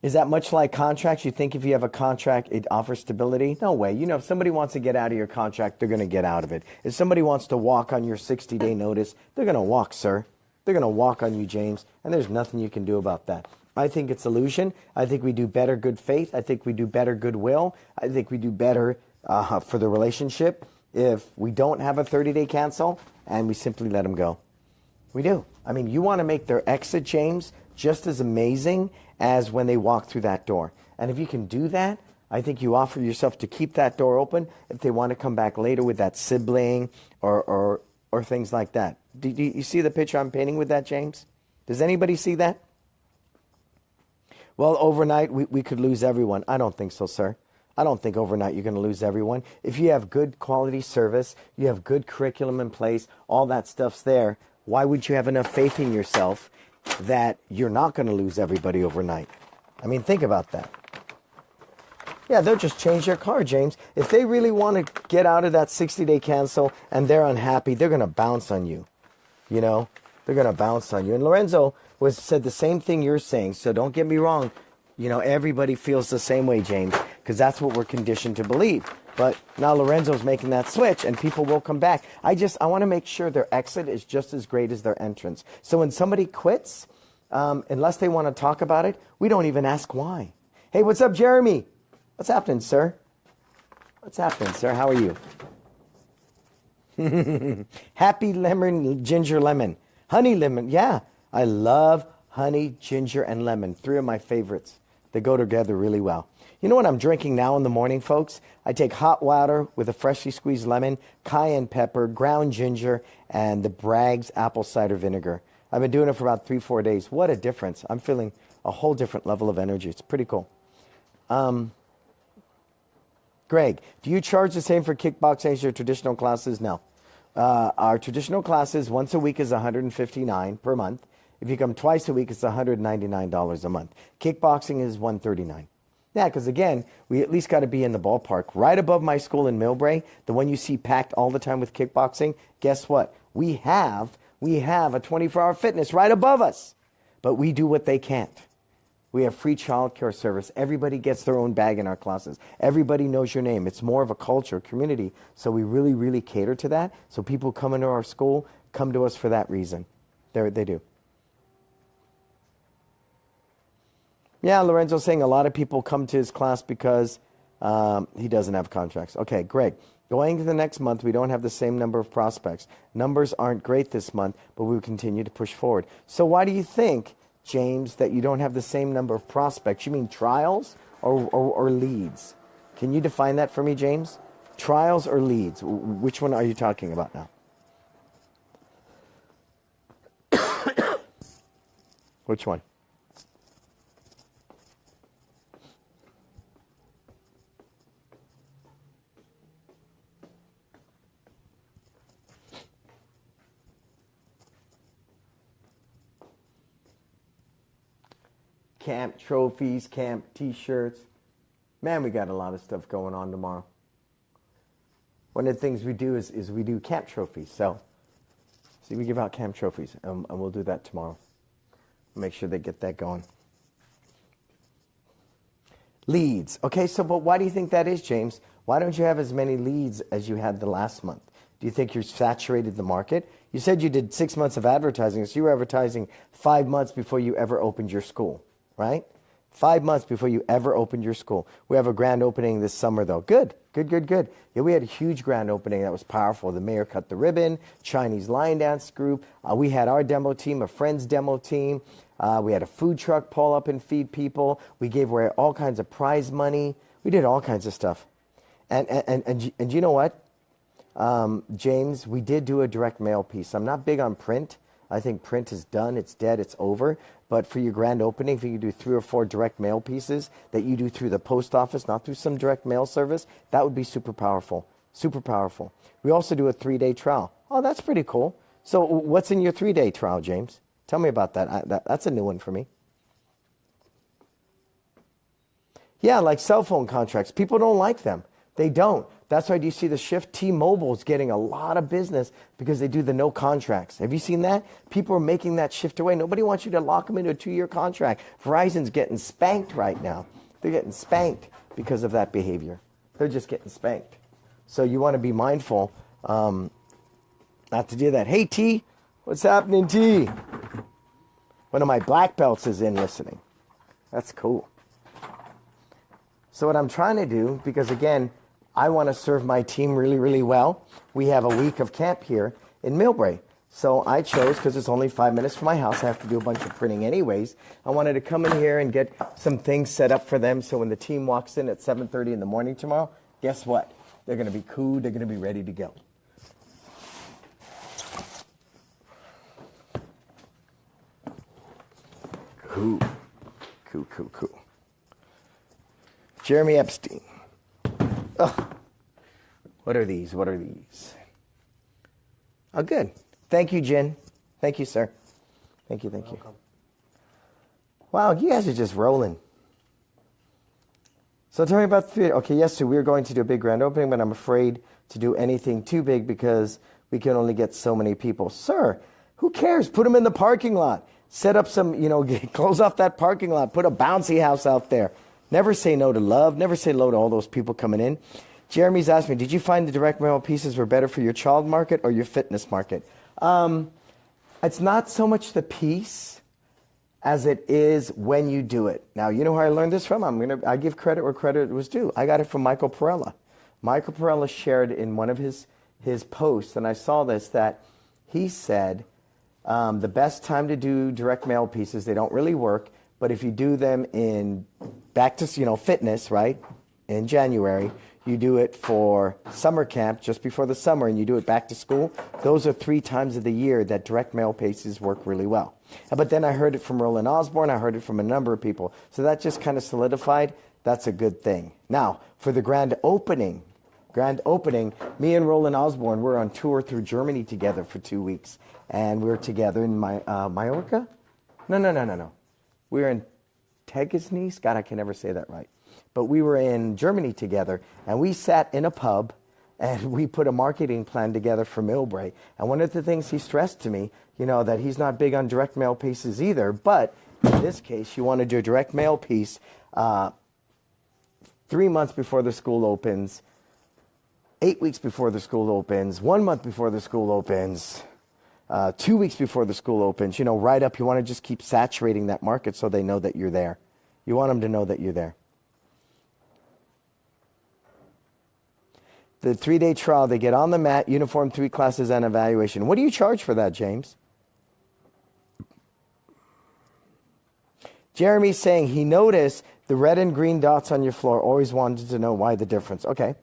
Is that much like contracts? You think if you have a contract, it offers stability? No way. You know, if somebody wants to get out of your contract, they're going to get out of it. If somebody wants to walk on your 60-day notice, they're going to walk, sir. They're going to walk on you, James, and there's nothing you can do about that. I think it's illusion. I think we do better good faith. I think we do better goodwill. I think we do better for the relationship if we don't have a 30-day cancel and we simply let them go. We do. I mean, you want to make their exit, James, just as amazing as when they walk through that door. And if you can do that, I think you offer yourself to keep that door open if they want to come back later with that sibling or things like that. Do you see the picture I'm painting with that, James? Does anybody see that? Well, overnight, we could lose everyone. I don't think so, sir. I don't think overnight you're going to lose everyone. If you have good quality service, you have good curriculum in place, all that stuff's there, why would you have enough faith in yourself that you're not going to lose everybody overnight? I mean, think about that. Yeah, they'll just change their car, James. If they really want to get out of that 60-day cancel and they're unhappy, they're going to bounce on you. You know, they're going to bounce on you. And Lorenzo said the same thing you're saying, so don't get me wrong. You know, everybody feels the same way, James, because that's what we're conditioned to believe. But now Lorenzo's making that switch, and people will come back. I want to make sure their exit is just as great as their entrance. So when somebody quits, unless they want to talk about it, we don't even ask why. Hey, what's up, Jeremy? What's happening, sir? What's happening, sir? How are you? Happy lemon, ginger lemon. Honey lemon, yeah. I love honey, ginger, and lemon. 3 of my favorites. They go together really well. You know what I'm drinking now in the morning, folks? I take hot water with a freshly squeezed lemon, cayenne pepper, ground ginger, and the Bragg's apple cider vinegar. I've been doing it for about 3-4 days. What a difference. I'm feeling a whole different level of energy. It's pretty cool. Greg, do you charge the same for kickboxing as your traditional classes? No. Our traditional classes once a week is $159 per month. If you come twice a week, it's $199 a month. Kickboxing is $139. Yeah, because again, we at least got to be in the ballpark. Right above my school in Millbrae, the one you see packed all the time with kickboxing, guess what? We have a 24-hour fitness right above us. But we do what they can't. We have free childcare service. Everybody gets their own bag in our classes. Everybody knows your name. It's more of a culture, community. So we really, really cater to that. So people come into our school, come to us for that reason. They do. Yeah, Lorenzo's saying a lot of people come to his class because he doesn't have contracts. Okay, Greg. Going to the next month, we don't have the same number of prospects. Numbers aren't great this month, but we will continue to push forward. So why do you think, James, that you don't have the same number of prospects? You mean trials or leads? Can you define that for me, James? Trials or leads? Which one are you talking about now? Which one? Camp trophies, camp t-shirts. Man, we got a lot of stuff going on tomorrow. One of the things we do is we do camp trophies. So, see, we give out camp trophies, and we'll do that tomorrow. Make sure they get that going. Leads. Okay, so but why do you think that is, James? Why don't you have as many leads as you had the last month? Do you think you're saturated the market? You said you did 6 months of advertising, so you were advertising 5 months before you ever opened your school. Right? 5 months before you ever opened your school. We have a grand opening this summer, though. Good. Yeah, we had a huge grand opening that was powerful. The mayor cut the ribbon, Chinese line dance group. We had our demo team, a friend's demo team. We had a food truck pull up and feed people. We gave away all kinds of prize money. We did all kinds of stuff. And you know what, James, we did do a direct mail piece. I'm not big on print. I think print is done, it's dead, it's over. But for your grand opening, if you could do 3 or 4 direct mail pieces that you do through the post office, not through some direct mail service, that would be super powerful. Super powerful. We also do a 3-day trial. Oh, that's pretty cool. So what's in your 3-day trial, James? Tell me about that. That's a new one for me. Yeah, like cell phone contracts. People don't like them. They don't. That's why do you see the shift? T-Mobile is getting a lot of business because they do the no contracts. Have you seen that? People are making that shift away. Nobody wants you to lock them into a 2-year contract. Verizon's getting spanked right now. They're getting spanked because of that behavior. They're just getting spanked. So you want to be mindful not to do that. Hey, T, what's happening, T? One of my black belts is in listening. That's cool. So what I'm trying to do, because again, I want to serve my team really, really well. We have a week of camp here in Millbrae. So I chose, because it's only 5 minutes from my house, I have to do a bunch of printing anyways. I wanted to come in here and get some things set up for them so when the team walks in at 7:30 in the morning tomorrow, guess what? They're going to be cool. They're going to be ready to go. Cool. Cool, cool, cool. Jeremy Epstein. Oh, what are these? What are these? Oh, good. Thank you, Jen. Thank you, sir. Thank you, thank you. Wow, you guys are just rolling. So tell me about the theater. Okay, yes, so we're going to do a big grand opening, but I'm afraid to do anything too big because we can only get so many people. Sir, who cares? Put them in the parking lot. Set up some, close off that parking lot. Put a bouncy house out there. Never say no to love. Never say no to all those people coming in. Jeremy's asked me, did you find the direct mail pieces were better for your child market or your fitness market? It's not so much the piece as it is when you do it. Now, you know where I learned this from? I give credit where credit was due. I got it from Michael Perella. Michael Perella shared in one of his posts, and I saw this, that he said the best time to do direct mail pieces, they don't really work, but if you do them in back to, fitness, right, in January, you do it for summer camp just before the summer, and you do it back to school, those are 3 times of the year that direct mail pieces work really well. But then I heard it from Roland Osborne, I heard it from a number of people. So that just kind of solidified, that's a good thing. Now, for the grand opening, me and Roland Osborne were on tour through Germany together for 2 weeks. And we were together in Mallorca? No. We were in Tegesnes? God, I can never say that right. But we were in Germany together, and we sat in a pub, and we put a marketing plan together for Millbrae. And one of the things he stressed to me, that he's not big on direct mail pieces either, but in this case, you want to do a direct mail piece 3 months before the school opens, 8 weeks before the school opens, 1 month before the school opens, 2 weeks before the school opens, right up. You want to just keep saturating that market so they know that you're there. You want them to know that you're there. The 3-day trial, they get on the mat, uniform, 3 classes, and evaluation. What do you charge for that, James? Jeremy's saying he noticed the red and green dots on your floor, always wanted to know why the difference. Okay,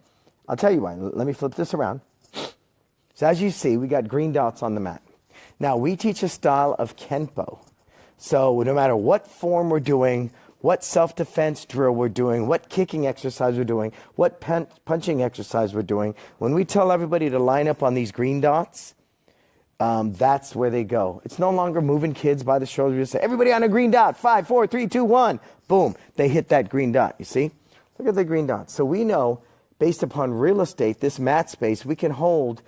I'll tell you why. Let me flip this around. So as you see, we got green dots on the mat. Now, we teach a style of Kenpo. So no matter what form we're doing, what self-defense drill we're doing, what kicking exercise we're doing, what punching exercise we're doing, when we tell everybody to line up on these green dots, that's where they go. It's no longer moving kids by the shoulder. You say, everybody on a green dot, 5, 4, 3, 2, 1. Boom, they hit that green dot, you see? Look at the green dot. So we know, based upon real estate, this mat space, we can hold,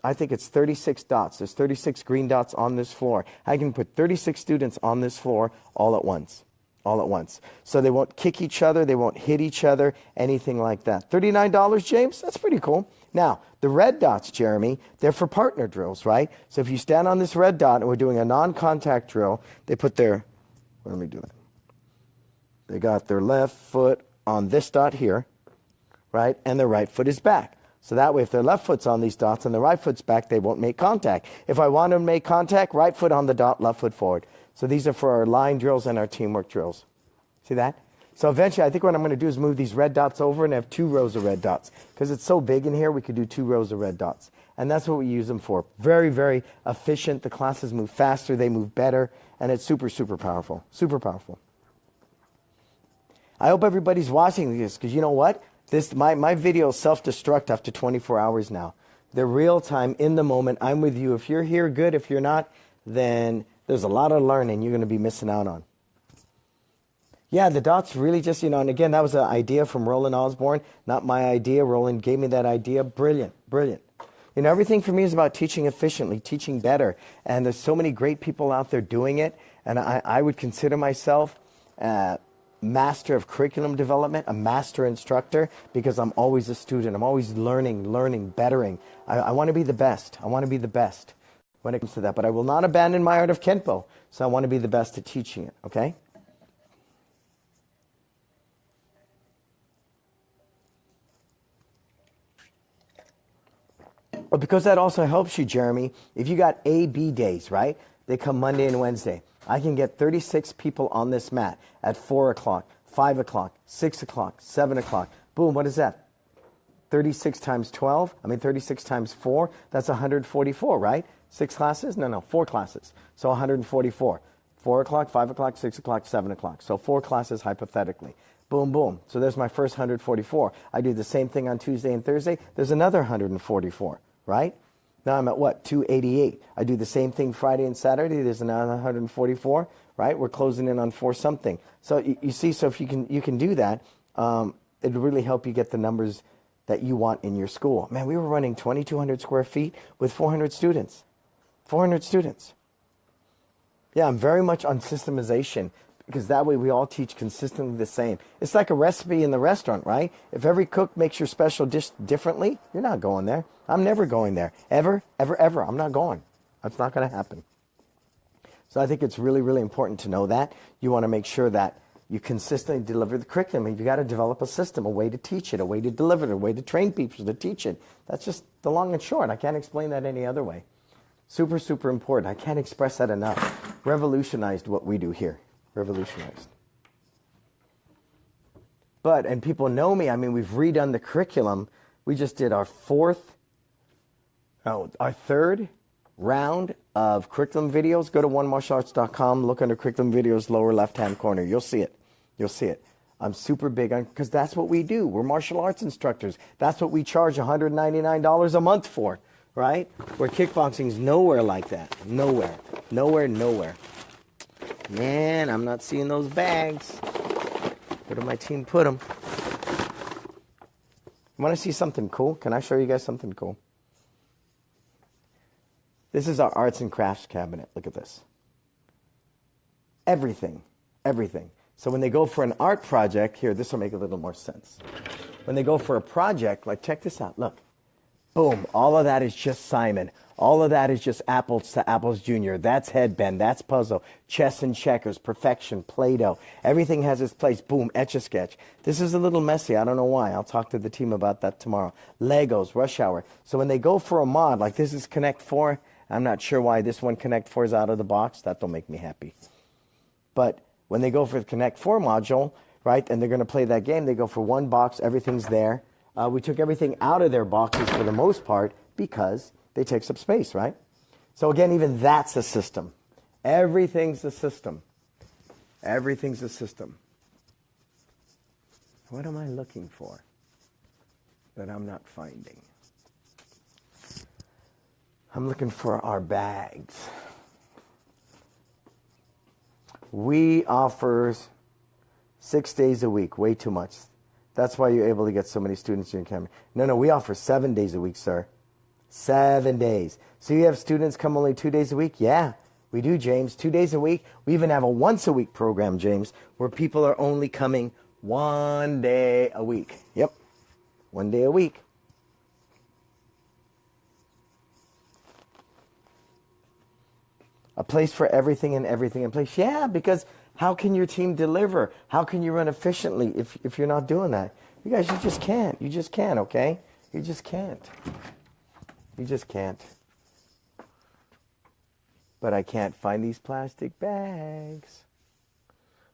I think it's 36 dots. There's 36 green dots on this floor. I can put 36 students on this floor all at once. So they won't kick each other, they won't hit each other, anything like that. $39, James? That's pretty cool. Now, the red dots, Jeremy, they're for partner drills, right? So if you stand on this red dot and we're doing a non-contact drill, they put their, let me do that. They got their left foot on this dot here, right? And their right foot is back. So that way, if their left foot's on these dots and the right foot's back, they won't make contact. If I want to make contact, right foot on the dot, left foot forward. So these are for our line drills and our teamwork drills. See that? So eventually, I think what I'm going to do is move these red dots over and have 2 rows of red dots. Because it's so big in here, we could do 2 rows of red dots. And that's what we use them for. Very, very efficient. The classes move faster. They move better. And it's super, super powerful. Super powerful. I hope everybody's watching this. Because you know what? My videos self-destruct after 24 hours now. They're real time, in the moment. I'm with you. If you're here, good. If you're not, then there's a lot of learning you're going to be missing out on. Yeah, the dots really just, and again, that was an idea from Roland Osborne, not my idea. Roland gave me that idea. Brilliant, brilliant. Everything for me is about teaching efficiently, teaching better. And there's so many great people out there doing it. And I would consider myself a master of curriculum development, a master instructor, because I'm always a student. I'm always learning, bettering. I want to be the best. I want to be the best when it comes to that. But I will not abandon my art of Kenpo. So I want to be the best at teaching it, okay? Well, because that also helps you, Jeremy. If you got A, B days, right? They come Monday and Wednesday. I can get 36 people on this mat at 4 o'clock, 5 o'clock, 6 o'clock, 7 o'clock. Boom, what is that? 36 times 12, 36 times 4, that's 144, right? 6 classes? No, 4 classes. So 144. 4 o'clock, 5 o'clock, 6 o'clock, 7 o'clock. So 4 classes hypothetically. Boom, boom. So there's my first 144. I do the same thing on Tuesday and Thursday. There's another 144, right? Now I'm at what? 288. I do the same thing Friday and Saturday. There's another 144, right? We're closing in on 4 something. So you see, so if you can do that, it'll really help you get the numbers that you want in your school. Man, we were running 2,200 square feet with 400 students. 400 students. Yeah, I'm very much on systemization because that way we all teach consistently the same. It's like a recipe in the restaurant, right? If every cook makes your special dish differently, you're not going there. I'm never going there. Ever, ever, ever. I'm not going. That's not going to happen. So I think it's really, really important to know that. You want to make sure that you consistently deliver the curriculum. And you got to develop a system, a way to teach it, a way to deliver it, a way to train people to teach it. That's just the long and short. I can't explain that any other way. Super, super important. I can't express that enough. Revolutionized what we do here. Revolutionized. But, and people know me, we've redone the curriculum. We just did our third round of curriculum videos. Go to onemartialarts.com, look under curriculum videos, lower left-hand corner. You'll see it. You'll see it. I'm super big on, because that's what we do. We're martial arts instructors. That's what we charge $199 a month for, right? Where kickboxing's nowhere like that. Nowhere. Nowhere, nowhere. Man, I'm not seeing those bags. Where did my team put them? You want to see something cool? Can I show you guys something cool? This is our arts and crafts cabinet. Look at this. Everything. Everything. So when they go for an art project, here, this will make a little more sense. When they go for a project, like check this out, look. Boom, all of that is just Simon. All of that is just Apples to Apples Jr. That's headband, that's puzzle, chess and checkers, perfection, Play-Doh. Everything has its place. Boom, Etch-a-Sketch. This is a little messy. I don't know why. I'll talk to the team about that tomorrow. Legos, Rush Hour. So when they go for a mod, like this is Connect 4, I'm not sure why this one Connect 4 is out of the box. That don't make me happy. But when they go for the Connect 4 module, right, and they're going to play that game, they go for one box, everything's there. We took everything out of their boxes for the most part because they take up space, right? So again, even that's a system. Everything's a system. Everything's a system. What am I looking for that I'm not finding? I'm looking for our bags. We offer 6 days a week, way too much. That's why you're able to get so many students in your academy. No, we offer 7 days a week, sir. 7 days. So you have students come only 2 days a week? Yeah, we do, James. 2 days a week. We even have a once-a-week program, James, where people are only coming 1 day a week. Yep, 1 day a week. A place for everything and everything in place. Yeah, because how can your team deliver? How can you run efficiently if you're not doing that? You guys, you just can't. You just can't, okay? You just can't. You just can't. But I can't find these plastic bags.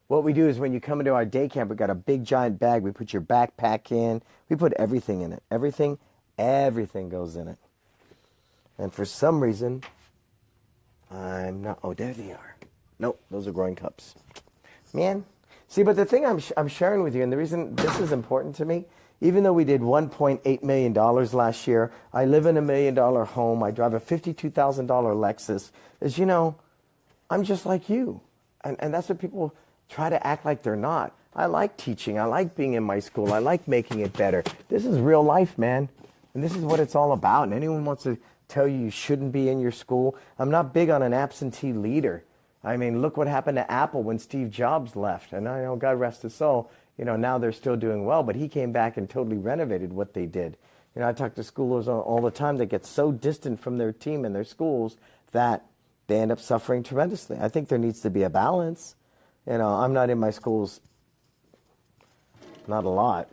What we do is when you come into our day camp, we got a big giant bag. We put your backpack in. We put everything in it. Everything goes in it. And for some reason, I'm not, oh, there they are. Nope, those are growing cups. Man, see, but the thing I'm sharing with you, and the reason this is important to me, even though we did $1.8 million last year, I live in $1 million home, I drive a $52,000 Lexus, is, I'm just like you. And that's what people try to act like they're not. I like teaching. I like being in my school. I like making it better. This is real life, man. And this is what it's all about. And anyone wants to tell you shouldn't be in your school, I'm not big on an absentee leader. Look what happened to Apple when Steve Jobs left. And I know, God rest his soul, now they're still doing well, but he came back and totally renovated what they did. I talk to schoolers all the time that get so distant from their team and their schools that they end up suffering tremendously. I think there needs to be a balance. I'm not in my schools, not a lot.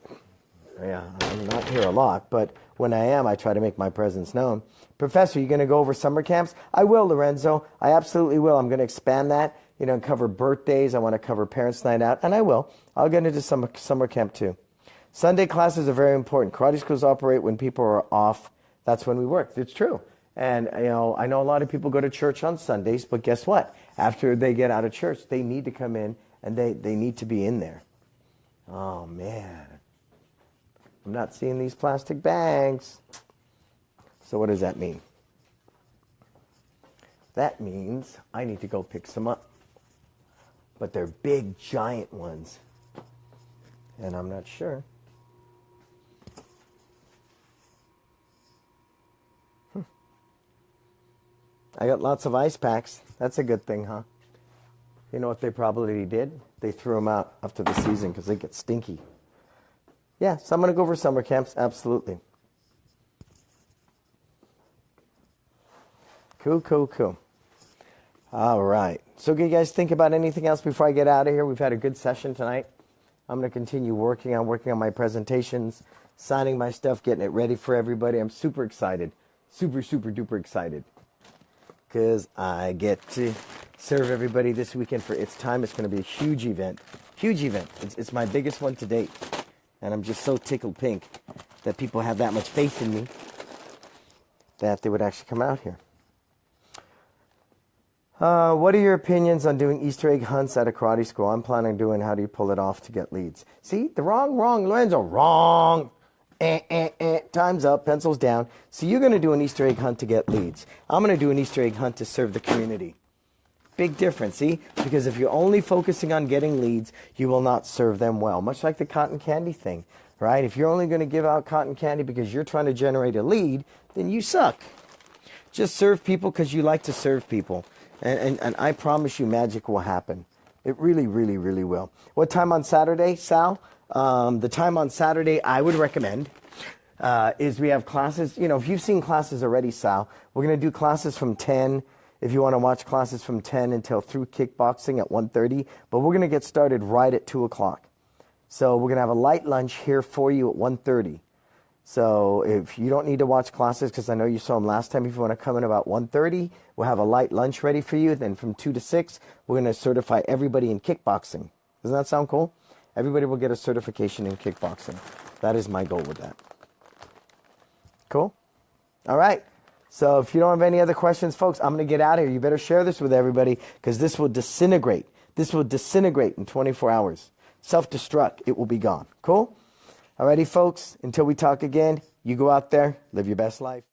Yeah, I'm not here a lot, but when I am, I try to make my presence known. Professor, you going to go over summer camps? I will, Lorenzo. I absolutely will. I'm going to expand that, and cover birthdays. I want to cover Parents' Night Out, and I will. I'll get into summer camp too. Sunday classes are very important. Karate schools operate when people are off. That's when we work. It's true. And, I know a lot of people go to church on Sundays, but guess what? After they get out of church, they need to come in, and they need to be in there. Oh, man. I'm not seeing these plastic bags. So what does that mean? That means I need to go pick some up. But they're big, giant ones. And I'm not sure. I got lots of ice packs. That's a good thing, huh? You know what they probably did? They threw them out after the season because they get stinky. Yeah, so I'm going to go over summer camps. Absolutely. Cool. All right. So can you guys think about anything else before I get out of here? We've had a good session tonight. I'm going to continue working on my presentations, signing my stuff, getting it ready for everybody. I'm super excited. Super duper excited. Because I get to serve everybody this weekend for It's Time. It's going to be a huge event. It's my biggest one to date. And I'm just so tickled pink that people have that much faith in me that they would actually come out here. What are your opinions on doing Easter egg hunts at a karate school? I'm planning on doing how do you pull it off to get leads. See, the wrong, Lorenzo, wrong. Time's up, pencils down. So you're going to do an Easter egg hunt to get leads. I'm going to do an Easter egg hunt to serve the community. Big difference, see? Because if you're only focusing on getting leads, you will not serve them well. Much like the cotton candy thing, right? If you're only going to give out cotton candy because you're trying to generate a lead, then you suck. Just serve people because you like to serve people. And I promise you magic will happen. It really will. What time on Saturday, Sal? The time on Saturday I would recommend is we have classes. If you've seen classes already, Sal, we're going to do classes from 10. If you want to watch classes from 10 until through kickboxing at 1:30. But we're going to get started right at 2 o'clock. So we're going to have a light lunch here for you at 1:30. So if you don't need to watch classes, because I know you saw them last time, if you want to come in about 1:30, we'll have a light lunch ready for you. Then from 2 to 6, we're going to certify everybody in kickboxing. Doesn't that sound cool? Everybody will get a certification in kickboxing. That is my goal with that. Cool? All right. So if you don't have any other questions, folks, I'm going to get out of here. You better share this with everybody because this will disintegrate. This will disintegrate in 24 hours. Self-destruct. It will be gone. Cool? All righty, folks. Until we talk again, you go out there, live your best life.